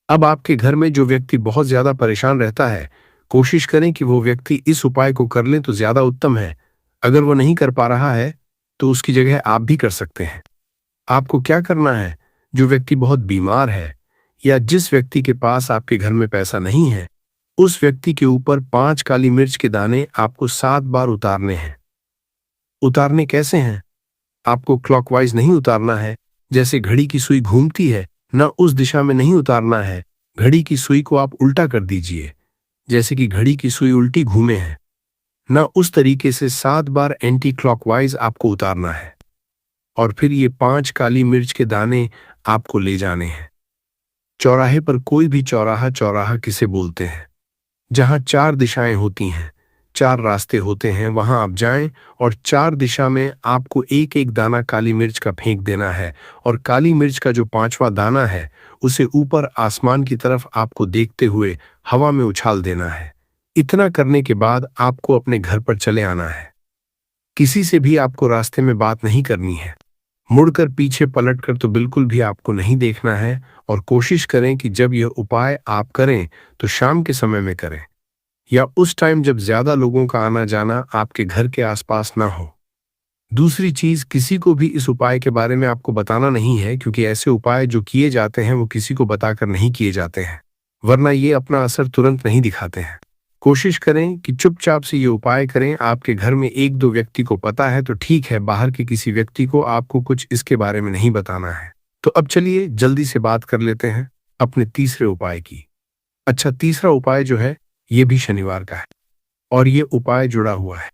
अब आपके घर में जो व्यक्ति बहुत ज्यादा परेशान रहता है, कोशिश करें कि वो व्यक्ति इस उपाय को कर लें तो ज्यादा उत्तम है। अगर वो नहीं कर पा रहा है तो उसकी जगह आप भी कर सकते हैं। आपको क्या करना है, जो व्यक्ति बहुत बीमार है या जिस व्यक्ति के पास आपके घर में पैसा नहीं है, उस व्यक्ति के ऊपर 5 काली मिर्च के दाने आपको 7 बार उतारने हैं। उतारने कैसे हैं, आपको क्लॉकवाइज नहीं उतारना है, जैसे घड़ी की सुई घूमती है ना, उस दिशा में नहीं उतारना है। घड़ी की सुई को आप उल्टा कर दीजिए, जैसे कि घड़ी की सुई उल्टी घूमे है ना, उस तरीके से 7 बार एंटी क्लॉकवाइज आपको उतारना है। और फिर ये 5 काली मिर्च के दाने आपको ले जाने हैं चौराहे पर। कोई भी चौराहा, चौराहा किसे बोलते हैं, जहां 4 दिशाएं होती हैं, 4 रास्ते होते हैं, वहां आप जाएं और 4 दिशा में आपको एक एक दाना काली मिर्च का फेंक देना है। और काली मिर्च का जो 5वां दाना है उसे ऊपर आसमान की तरफ आपको देखते हुए हवा में उछाल देना है। इतना करने के बाद आपको अपने घर पर चले आना है। किसी से भी आपको रास्ते में बात नहीं करनी है, मुड़कर पीछे पलटकर तो बिल्कुल भी आपको नहीं देखना है। और कोशिश करें कि जब यह उपाय आप करें तो शाम के समय में करें या उस टाइम जब ज्यादा लोगों का आना जाना आपके घर के आसपास ना हो। दूसरी चीज, किसी को भी इस उपाय के बारे में आपको बताना नहीं है, क्योंकि ऐसे उपाय जो किए जाते हैं वो किसी को बताकर नहीं किए जाते हैं, वरना ये अपना असर तुरंत नहीं दिखाते हैं। कोशिश करें कि चुपचाप से ये उपाय करें। आपके घर में एक दो व्यक्ति को पता है तो ठीक है, बाहर के किसी व्यक्ति को आपको कुछ इसके बारे में नहीं बताना है। तो अब चलिए जल्दी से बात कर लेते हैं अपने तीसरे उपाय की। अच्छा, तीसरा उपाय जो है ये भी शनिवार का है और ये उपाय जुड़ा हुआ है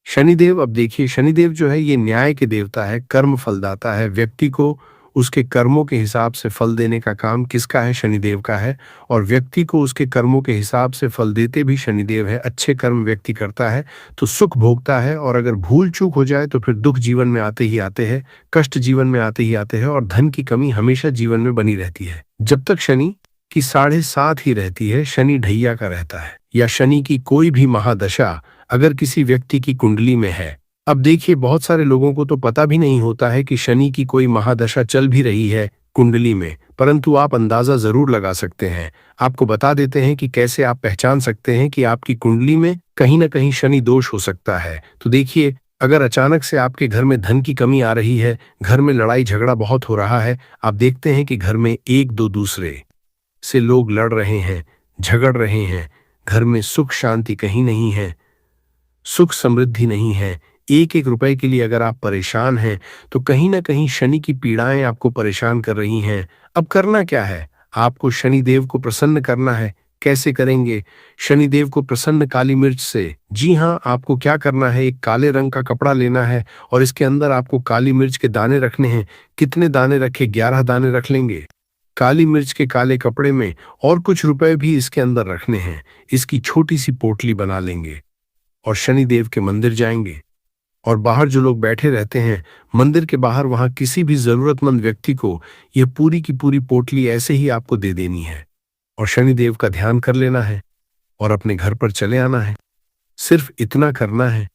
शनिदेव। अब देखिए, शनिदेव जो है ये न्याय के देवता है, कर्म फलदाता है। व्यक्ति को उसके कर्मों के हिसाब से फल देने का काम किसका है? शनिदेव का है। और व्यक्ति को उसके कर्मों के हिसाब से फल देते भी शनिदेव है। अच्छे कर्म व्यक्ति करता है तो सुख भोगता है, और अगर भूल चूक हो जाए तो फिर दुख जीवन में आते ही आते हैं, कष्ट जीवन में आते ही आते हैं, और धन की कमी हमेशा जीवन में बनी रहती है। जब तक शनि की 7.5 ही रहती है, शनि ढैया का रहता है, या शनि की कोई भी महादशा अगर किसी व्यक्ति की कुंडली में है। अब देखिए, बहुत सारे लोगों को तो पता भी नहीं होता है कि शनि की कोई महादशा चल भी रही है कुंडली में, परंतु आप अंदाजा जरूर लगा सकते हैं। आपको बता देते हैं कि कैसे आप पहचान सकते हैं कि आपकी कुंडली में कहीं ना कहीं शनि दोष हो सकता है। तो देखिए, अगर अचानक से आपके घर में धन की कमी आ रही है, घर में लड़ाई झगड़ा बहुत हो रहा है, आप देखते हैं कि घर में एक दो दूसरे से लोग लड़ रहे हैं, झगड़ रहे हैं, घर में सुख शांति कहीं नहीं है, सुख समृद्धि नहीं है, एक एक रुपए के लिए अगर आप परेशान हैं तो कहीं ना कहीं शनि की पीड़ाएं आपको परेशान कर रही हैं। अब करना क्या है? आपको शनिदेव को प्रसन्न करना है। कैसे करेंगे शनिदेव को प्रसन्न? काली मिर्च से। जी हाँ, आपको क्या करना है, एक काले रंग का कपड़ा लेना है और इसके अंदर आपको काली मिर्च के दाने रखने हैं। कितने दाने रखे? 11 दाने रख लेंगे काली मिर्च के काले कपड़े में, और कुछ रुपए भी इसके अंदर रखने हैं। इसकी छोटी सी पोटली बना लेंगे और शनिदेव के मंदिर जाएंगे, और बाहर जो लोग बैठे रहते हैं मंदिर के बाहर, वहां किसी भी जरूरतमंद व्यक्ति को यह पूरी की पूरी पोटली ऐसे ही आपको दे देनी है, और शनिदेव का ध्यान कर लेना है और अपने घर पर चले आना है। सिर्फ इतना करना है।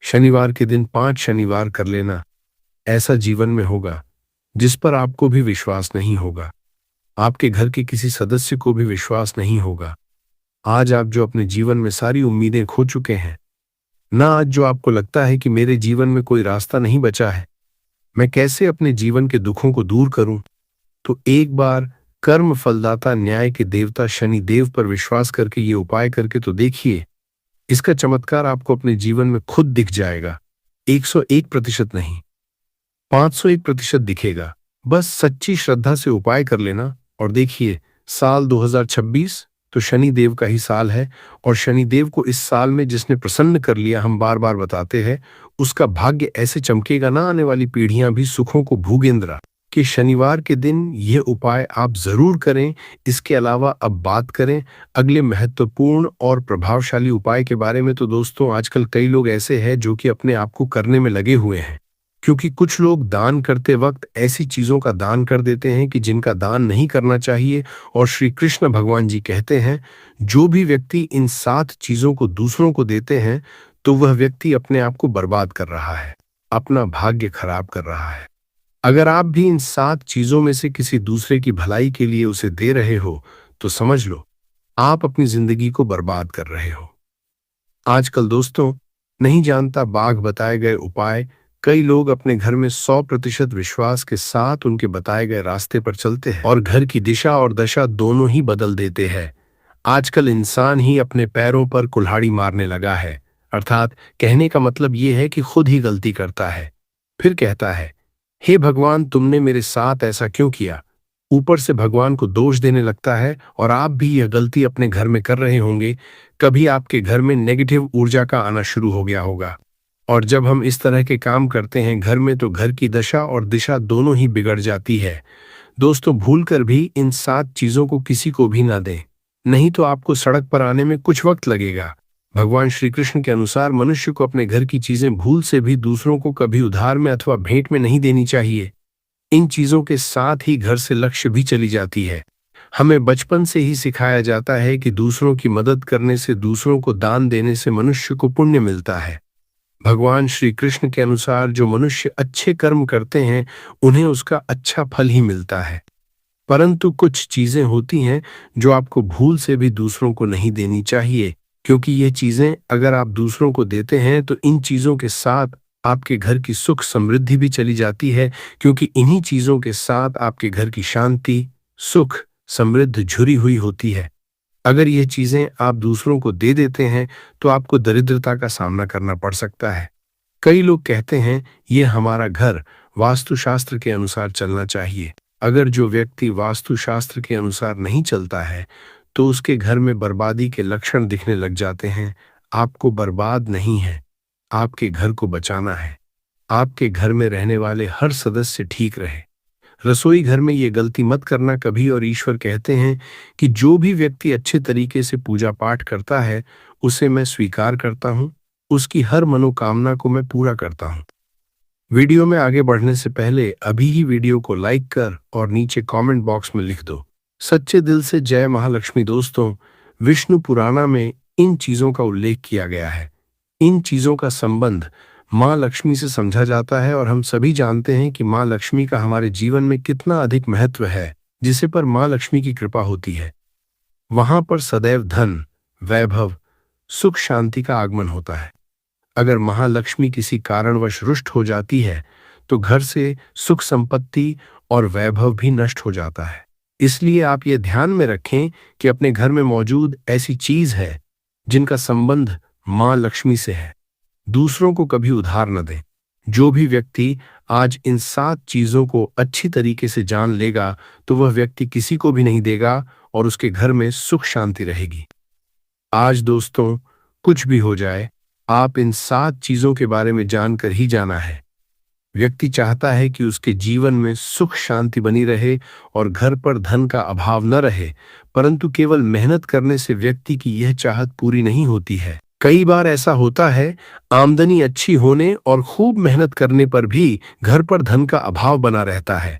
शनिवार के दिन 5 शनिवार कर लेना। ऐसा जीवन में होगा जिस पर आपको भी विश्वास नहीं होगा, आपके घर के किसी सदस्य को भी विश्वास नहीं होगा। आज आप जो अपने जीवन में सारी उम्मीदें खो चुके हैं ना, आज जो आपको लगता है कि मेरे जीवन में कोई रास्ता नहीं बचा है, मैं कैसे अपने जीवन के दुखों को दूर करूं, तो एक बार कर्म फलदाता न्याय के देवता शनि देव पर विश्वास करके ये उपाय करके तो देखिए। इसका चमत्कार आपको अपने जीवन में खुद दिख जाएगा। 101% नहीं, 501% दिखेगा। बस सच्ची श्रद्धा से उपाय कर लेना और देखिए, साल 2026 तो शनि देव का ही साल है, और शनि देव को इस साल में जिसने प्रसन्न कर लिया, हम बार बार बताते हैं, उसका भाग्य ऐसे चमकेगा ना, आने वाली पीढ़ियां भी सुखों को भूगेंद्रा। कि शनिवार के दिन यह उपाय आप जरूर करें। इसके अलावा अब बात करें अगले महत्वपूर्ण और प्रभावशाली उपाय के बारे में, तो दोस्तों आजकल कई लोग ऐसे हैं जो कि अपने आप को करने में लगे हुए हैं, क्योंकि कुछ लोग दान करते वक्त ऐसी चीजों का दान कर देते हैं कि जिनका दान नहीं करना चाहिए। और श्री कृष्ण भगवान जी कहते हैं, जो भी व्यक्ति इन 7 चीजों को दूसरों को देते हैं तो वह व्यक्ति अपने आप को बर्बाद कर रहा है, अपना भाग्य खराब कर रहा है। अगर आप भी इन 7 चीजों में से किसी दूसरे की भलाई के लिए उसे दे रहे हो तो समझ लो आप अपनी जिंदगी को बर्बाद कर रहे हो। आजकल दोस्तों, नहीं जानता बाघ बताए गए उपाय, कई लोग अपने घर में 100% विश्वास के साथ उनके बताए गए रास्ते पर चलते हैं और घर की दिशा और दशा दोनों ही बदल देते हैं। आजकल इंसान ही अपने पैरों पर कुल्हाड़ी मारने लगा है, अर्थात कहने का मतलब यह है कि खुद ही गलती करता है, फिर कहता है, हे भगवान तुमने मेरे साथ ऐसा क्यों किया। ऊपर से भगवान को दोष देने लगता है, और आप भी यह गलती अपने घर में कर रहे होंगे। कभी आपके घर में नेगेटिव ऊर्जा का आना शुरू हो गया होगा, और जब हम इस तरह के काम करते हैं घर में, तो घर की दशा और दिशा दोनों ही बिगड़ जाती है। दोस्तों, भूलकर भी इन 7 चीजों को किसी को भी ना दें, नहीं तो आपको सड़क पर आने में कुछ वक्त लगेगा। भगवान श्री कृष्ण के अनुसार मनुष्य को अपने घर की चीजें भूल से भी दूसरों को कभी उधार में अथवा भेंट में नहीं देनी चाहिए। इन चीजों के साथ ही घर से लक्ष्य भी चली जाती है। हमें बचपन से ही सिखाया जाता है कि दूसरों की मदद करने से, दूसरों को दान देने से मनुष्य को पुण्य मिलता है। भगवान श्री कृष्ण के अनुसार जो मनुष्य अच्छे कर्म करते हैं उन्हें उसका अच्छा फल ही मिलता है, परंतु कुछ चीजें होती हैं जो आपको भूल से भी दूसरों को नहीं देनी चाहिए, क्योंकि ये चीजें अगर आप दूसरों को देते हैं तो इन चीजों के साथ आपके घर की सुख समृद्धि भी चली जाती है, क्योंकि इन्हीं चीजों के साथ आपके घर की शांति, सुख, समृद्धि जुड़ी हुई होती है। अगर ये चीजें आप दूसरों को दे देते हैं तो आपको दरिद्रता का सामना करना पड़ सकता है। कई लोग कहते हैं ये हमारा घर वास्तुशास्त्र के अनुसार चलना चाहिए। अगर जो व्यक्ति वास्तुशास्त्र के अनुसार नहीं चलता है तो उसके घर में बर्बादी के लक्षण दिखने लग जाते हैं। आपको बर्बाद नहीं है, आपके घर को बचाना है। आपके घर में रहने वाले हर सदस्य ठीक रहे। रसोई घर में ये गलती मत करना कभी। और ईश्वर कहते हैं कि जो भी व्यक्ति अच्छे तरीके से पूजा पाठ करता है उसे मैं स्वीकार करता हूँ, उसकी हर मनोकामना को मैं पूरा करता हूँ। वीडियो में आगे बढ़ने से पहले अभी ही वीडियो को लाइक कर और नीचे कमेंट बॉक्स में लिख दो सच्चे दिल से जय महालक्ष्मी। दोस्तों, विष्णु पुराणा में इन चीजों का उल्लेख किया गया है। इन चीजों का संबंध माँ लक्ष्मी से समझा जाता है और हम सभी जानते हैं कि माँ लक्ष्मी का हमारे जीवन में कितना अधिक महत्व है। जिसे पर माँ लक्ष्मी की कृपा होती है वहां पर सदैव धन, वैभव, सुख, शांति का आगमन होता है। अगर महालक्ष्मी किसी कारणवश रुष्ट हो जाती है तो घर से सुख, संपत्ति और वैभव भी नष्ट हो जाता है। इसलिए आप ये ध्यान में रखें कि अपने घर में मौजूद ऐसी चीज है जिनका संबंध माँ लक्ष्मी से है। दूसरों को कभी उधार न दें। जो भी व्यक्ति आज इन 7 चीजों को अच्छी तरीके से जान लेगा तो वह व्यक्ति किसी को भी नहीं देगा और उसके घर में सुख शांति रहेगी। आज दोस्तों, कुछ भी हो जाए, आप इन 7 चीजों के बारे में जानकर ही जाना है। व्यक्ति चाहता है कि उसके जीवन में सुख शांति बनी रहे और घर पर धन का अभाव न रहे, परंतु केवल मेहनत करने से व्यक्ति की यह चाहत पूरी नहीं होती है। कई बार ऐसा होता है, आमदनी अच्छी होने और खूब मेहनत करने पर भी घर पर धन का अभाव बना रहता है।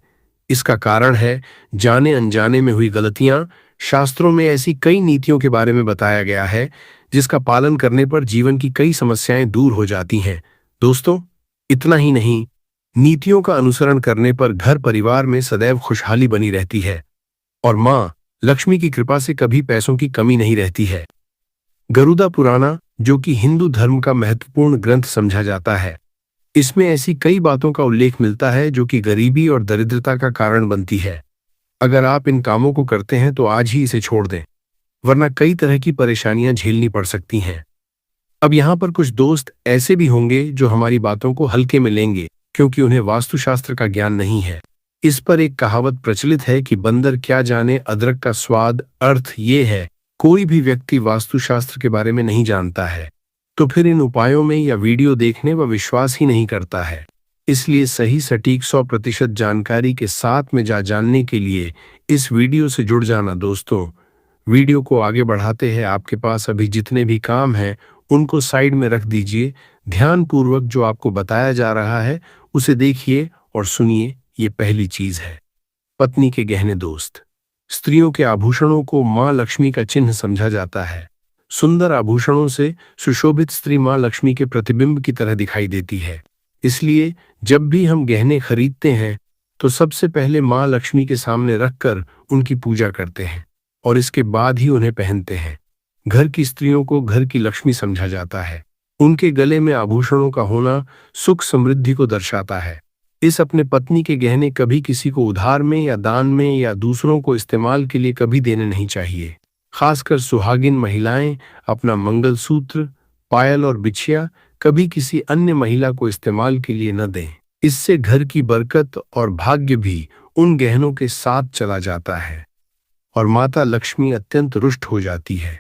इसका कारण है जाने अनजाने में हुई गलतियां। शास्त्रों में ऐसी कई नीतियों के बारे में बताया गया है जिसका पालन करने पर जीवन की कई समस्याएं दूर हो जाती हैं। दोस्तों, इतना ही नहीं, नीतियों का अनुसरण करने पर घर परिवार में सदैव खुशहाली बनी रहती है और माँ लक्ष्मी की कृपा से कभी पैसों की कमी नहीं रहती है। गरुड़ा पुराना, जो कि हिंदू धर्म का महत्वपूर्ण ग्रंथ समझा जाता है, इसमें ऐसी कई बातों का उल्लेख मिलता है जो कि गरीबी और दरिद्रता का कारण बनती है। अगर आप इन कामों को करते हैं तो आज ही इसे छोड़ दें, वरना कई तरह की परेशानियां झेलनी पड़ सकती हैं। अब यहाँ पर कुछ दोस्त ऐसे भी होंगे जो हमारी बातों को हल्के में लेंगे क्योंकि उन्हें वास्तुशास्त्र का ज्ञान नहीं है। इस पर एक कहावत प्रचलित है कि बंदर क्या जाने अदरक का स्वाद। अर्थ ये है, कोई भी व्यक्ति वास्तुशास्त्र के बारे में नहीं जानता है तो फिर इन उपायों में या वीडियो देखने व विश्वास ही नहीं करता है। इसलिए सही सटीक 100% जानकारी के साथ में जानने के लिए इस वीडियो से जुड़ जाना। दोस्तों, वीडियो को आगे बढ़ाते हैं। आपके पास अभी जितने भी काम हैं उनको साइड में रख दीजिए। ध्यानपूर्वक जो आपको बताया जा रहा है उसे देखिए और सुनिए। ये पहली चीज है पत्नी के गहने। दोस्त, स्त्रियों के आभूषणों को माँ लक्ष्मी का चिन्ह समझा जाता है। सुंदर आभूषणों से सुशोभित स्त्री माँ लक्ष्मी के प्रतिबिंब की तरह दिखाई देती है। इसलिए जब भी हम गहने खरीदते हैं तो सबसे पहले माँ लक्ष्मी के सामने रखकर उनकी पूजा करते हैं और इसके बाद ही उन्हें पहनते हैं। घर की स्त्रियों को घर की लक्ष्मी समझा जाता है। उनके गले में आभूषणों का होना सुख समृद्धि को दर्शाता है। इस अपने पत्नी के गहने कभी किसी को उधार में या दान में या दूसरों को इस्तेमाल के लिए कभी देने नहीं चाहिए। खासकर सुहागिन महिलाएं अपना मंगलसूत्र, पायल और बिछिया कभी किसी अन्य महिला को इस्तेमाल के लिए न दें। इससे घर की बरकत और भाग्य भी उन गहनों के साथ चला जाता है और माता लक्ष्मी अत्यंत रुष्ट हो जाती है।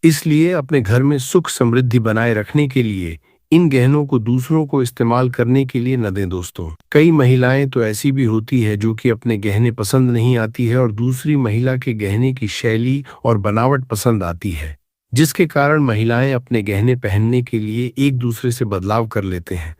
इसलिए अपने घर में सुख समृद्धि बनाए रखने के लिए इन गहनों को दूसरों को इस्तेमाल करने के लिए न दें। दोस्तों, कई महिलाएं तो ऐसी भी होती है जो कि अपने गहने पसंद नहीं आती है और दूसरी महिला के गहने की शैली और बनावट पसंद आती है, जिसके कारण महिलाएं अपने गहने पहनने के लिए एक दूसरे से बदलाव कर लेते हैं।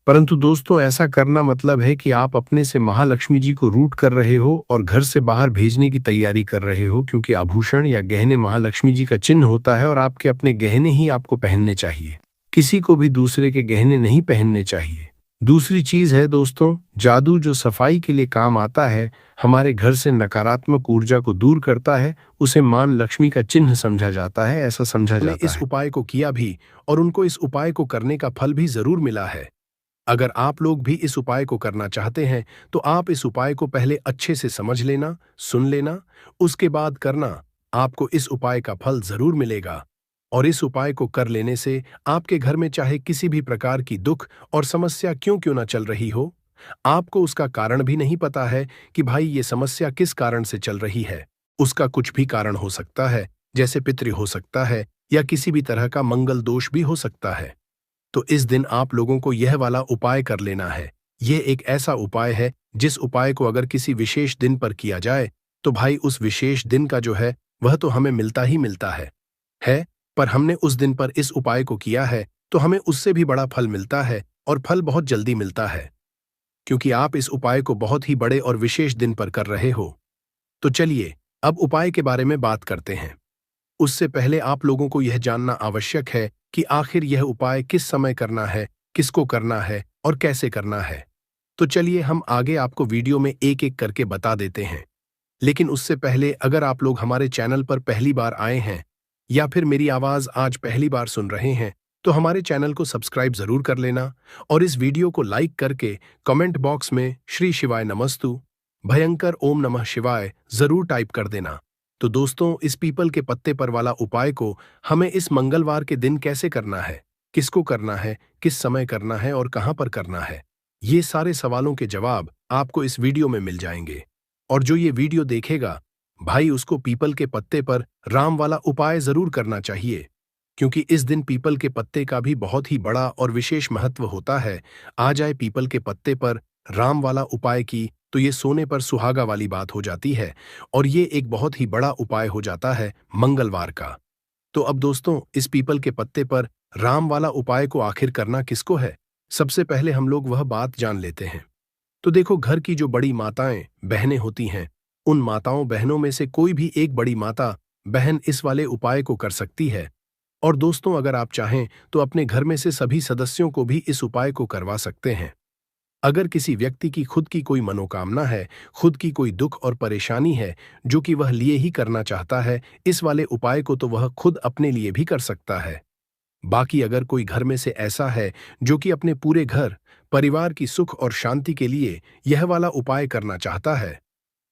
परंतु दोस्तों, ऐसा करना मतलब है कि आप अपने से महालक्ष्मी जी को रूठ कर रहे हो और घर से बाहर भेजने की तैयारी कर रहे हो, क्योंकि आभूषण या गहने महालक्ष्मी जी का चिन्ह होता है और आपके अपने गहने ही आपको पहनने चाहिए। किसी को भी दूसरे के गहने नहीं पहनने चाहिए। दूसरी चीज है दोस्तों, जादू, जो सफाई के लिए काम आता है, हमारे घर से नकारात्मक ऊर्जा को दूर करता है, उसे मां लक्ष्मी का चिन्ह समझा जाता है। ऐसा समझा जाता है। इस उपाय को किया भी और उनको इस उपाय को करने का फल भी जरूर मिला है। अगर आप लोग भी इस उपाय को करना चाहते हैं तो आप इस उपाय को पहले अच्छे से समझ लेना, सुन लेना, उसके बाद करना आपको इस उपाय का फल जरूर मिलेगा। और इस उपाय को कर लेने से आपके घर में चाहे किसी भी प्रकार की दुख और समस्या क्यों क्यों ना चल रही हो, आपको उसका कारण भी नहीं पता है कि भाई ये समस्या किस कारण से चल रही है। उसका कुछ भी कारण हो सकता है, जैसे पितृ हो सकता है या किसी भी तरह का मंगल दोष भी हो सकता है। तो इस दिन आप लोगों को यह वाला उपाय कर लेना है। यह एक ऐसा उपाय है जिस उपाय को अगर किसी विशेष दिन पर किया जाए तो भाई उस विशेष दिन का जो है वह तो हमें मिलता ही मिलता है। पर हमने उस दिन पर इस उपाय को किया है तो हमें उससे भी बड़ा फल मिलता है, और फल बहुत जल्दी मिलता है, क्योंकि आप इस उपाय को बहुत ही बड़े और विशेष दिन पर कर रहे हो। तो चलिए अब उपाय के बारे में बात करते हैं। उससे पहले आप लोगों को यह जानना आवश्यक है कि आखिर यह उपाय किस समय करना है, किसको करना है और कैसे करना है। तो चलिए हम आगे आपको वीडियो में एक एक करके बता देते हैं। लेकिन उससे पहले अगर आप लोग हमारे चैनल पर पहली बार आए हैं या फिर मेरी आवाज आज पहली बार सुन रहे हैं तो हमारे चैनल को सब्सक्राइब जरूर कर लेना, और इस वीडियो को लाइक करके कमेंट बॉक्स में श्री शिवाय नमस्तु भयंकर ओम नमः शिवाय जरूर टाइप कर देना। तो दोस्तों, इस पीपल के पत्ते पर वाला उपाय को हमें इस मंगलवार के दिन कैसे करना है, किसको करना है, किस समय करना है और कहां पर करना है, ये सारे सवालों के जवाब आपको इस वीडियो में मिल जाएंगे। और जो ये वीडियो देखेगा भाई उसको पीपल के पत्ते पर राम वाला उपाय जरूर करना चाहिए, क्योंकि इस दिन पीपल के पत्ते का भी बहुत ही बड़ा और विशेष महत्व होता है। आ जाए पीपल के पत्ते पर राम वाला उपाय की तो ये सोने पर सुहागा वाली बात हो जाती है, और ये एक बहुत ही बड़ा उपाय हो जाता है मंगलवार का। तो अब दोस्तों, इस पीपल के पत्ते पर राम वाला उपाय को आखिर करना किसको है, सबसे पहले हम लोग वह बात जान लेते हैं। तो देखो, घर की जो बड़ी माताएं बहनें होती हैं, उन माताओं बहनों में से कोई भी एक बड़ी माता बहन इस वाले उपाय को कर सकती है। और दोस्तों, अगर आप चाहें तो अपने घर में से सभी सदस्यों को भी इस उपाय को करवा सकते हैं। अगर किसी व्यक्ति की खुद की कोई मनोकामना है, खुद की कोई दुख और परेशानी है जो कि वह लिए ही करना चाहता है इस वाले उपाय को, तो वह खुद अपने लिए भी कर सकता है। बाकी अगर कोई घर में से ऐसा है जो कि अपने पूरे घर परिवार की सुख और शांति के लिए यह वाला उपाय करना चाहता है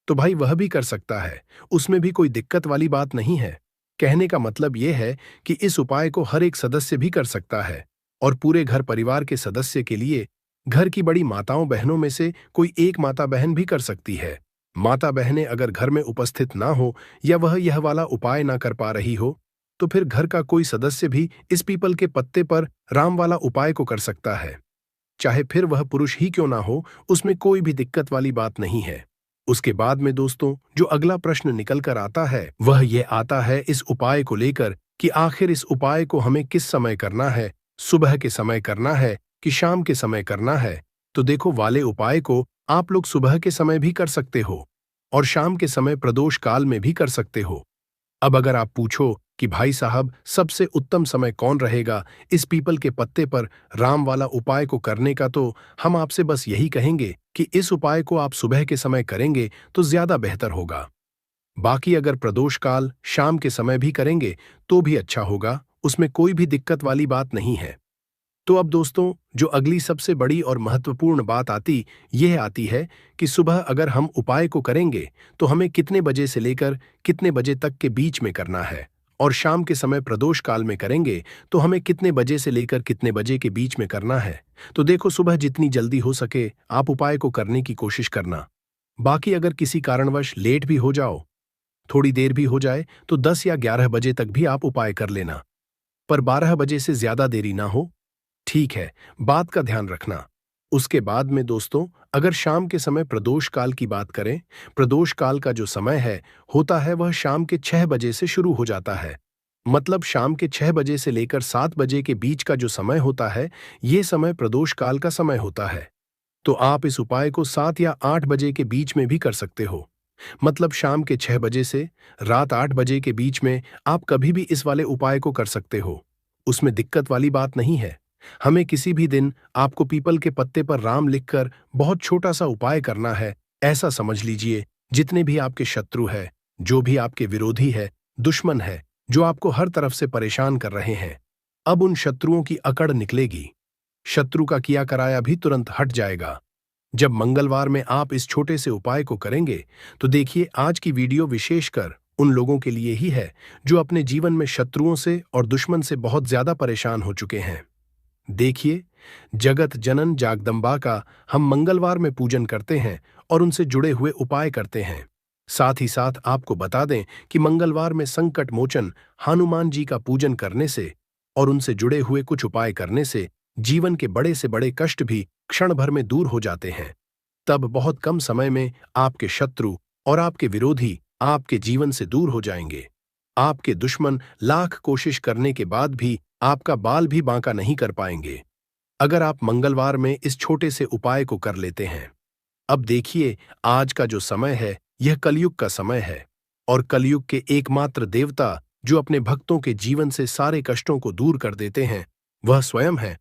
तो भाई वह भी कर सकता है, उसमें भी कोई दिक्कत वाली बात नहीं है। कहने का मतलब यह है कि इस उपाय को हर एक सदस्य भी कर सकता है, और पूरे घर परिवार के सदस्य के लिए घर की बड़ी माताओं बहनों में से कोई एक माता बहन भी कर सकती है। माता बहनें अगर घर में उपस्थित ना हो या वह यह वाला उपाय ना कर पा रही हो तो फिर घर का कोई सदस्य भी इस पीपल के पत्ते पर राम वाला उपाय को कर सकता है, चाहे फिर वह पुरुष ही क्यों ना हो, उसमें कोई भी दिक्कत वाली बात नहीं है। उसके बाद में दोस्तों, जो अगला प्रश्न निकल कर आता है वह ये आता है इस उपाय को लेकर कि आखिर इस उपाय को हमें किस समय करना है, सुबह के समय करना है कि शाम के समय करना है। तो देखो, वाले उपाय को आप लोग सुबह के समय भी कर सकते हो और शाम के समय प्रदोष काल में भी कर सकते हो। अब अगर आप पूछो कि भाई साहब सबसे उत्तम समय कौन रहेगा इस पीपल के पत्ते पर राम वाला उपाय को करने का, तो हम आपसे बस यही कहेंगे कि इस उपाय को आप सुबह के समय करेंगे तो ज्यादा बेहतर होगा। बाकी अगर प्रदोष काल शाम के समय भी करेंगे तो भी अच्छा होगा, उसमें कोई भी दिक्कत वाली बात नहीं है। तो अब दोस्तों, जो अगली सबसे बड़ी और महत्वपूर्ण बात यह आती है कि सुबह अगर हम उपाय को करेंगे तो हमें कितने बजे से लेकर कितने बजे तक के बीच में करना है, और शाम के समय प्रदोष काल में करेंगे तो हमें कितने बजे से लेकर कितने बजे के बीच में करना है। तो देखो, सुबह जितनी जल्दी हो सके आप उपाय को करने की कोशिश करना। बाकी अगर किसी कारणवश लेट भी हो जाओ, थोड़ी देर भी हो जाए, तो 10 या 11 बजे तक भी आप उपाय कर लेना, पर 12 बजे से ज्यादा देरी ना हो, ठीक है, बात का ध्यान रखना। उसके बाद में दोस्तों, अगर शाम के समय प्रदोष काल की बात करें, प्रदोष काल का जो समय है होता है वह शाम के 6 बजे से शुरू हो जाता है। मतलब शाम के 6 बजे से लेकर 7 बजे के बीच का जो समय होता है, ये समय प्रदोष काल का समय होता है। तो आप इस उपाय को 7 या 8 बजे के बीच में भी कर सकते हो। मतलब शाम के 6 बजे से रात 8 बजे के बीच में आप कभी भी इस वाले उपाय को कर सकते हो, उसमें दिक्कत वाली बात नहीं है। हमें किसी भी दिन आपको पीपल के पत्ते पर राम लिखकर बहुत छोटा सा उपाय करना है, ऐसा समझ लीजिए। जितने भी आपके शत्रु है, जो भी आपके विरोधी है, दुश्मन है, जो आपको हर तरफ से परेशान कर रहे हैं, अब उन शत्रुओं की अकड़ निकलेगी। शत्रु का किया कराया भी तुरंत हट जाएगा जब मंगलवार में आप इस छोटे से उपाय को करेंगे। तो देखिए, आज की वीडियो विशेषकर उन लोगों के लिए ही है जो अपने जीवन में शत्रुओं से और दुश्मन से बहुत ज्यादा परेशान हो चुके हैं। देखिए, जगत जनन जागदम्बा का हम मंगलवार में पूजन करते हैं और उनसे जुड़े हुए उपाय करते हैं। साथ ही साथ आपको बता दें कि मंगलवार में संकट मोचन हनुमान जी का पूजन करने से और उनसे जुड़े हुए कुछ उपाय करने से जीवन के बड़े से बड़े कष्ट भी क्षण भर में दूर हो जाते हैं। तब बहुत कम समय में आपके शत्रु और आपके विरोधी आपके जीवन से दूर हो जाएंगे। आपके दुश्मन लाख कोशिश करने के बाद भी आपका बाल भी बांका नहीं कर पाएंगे, अगर आप मंगलवार में इस छोटे से उपाय को कर लेते हैं। अब देखिए, आज का जो समय है यह कलयुग का समय है और कलयुग के एकमात्र देवता जो अपने भक्तों के जीवन से सारे कष्टों को दूर कर देते हैं वह स्वयं है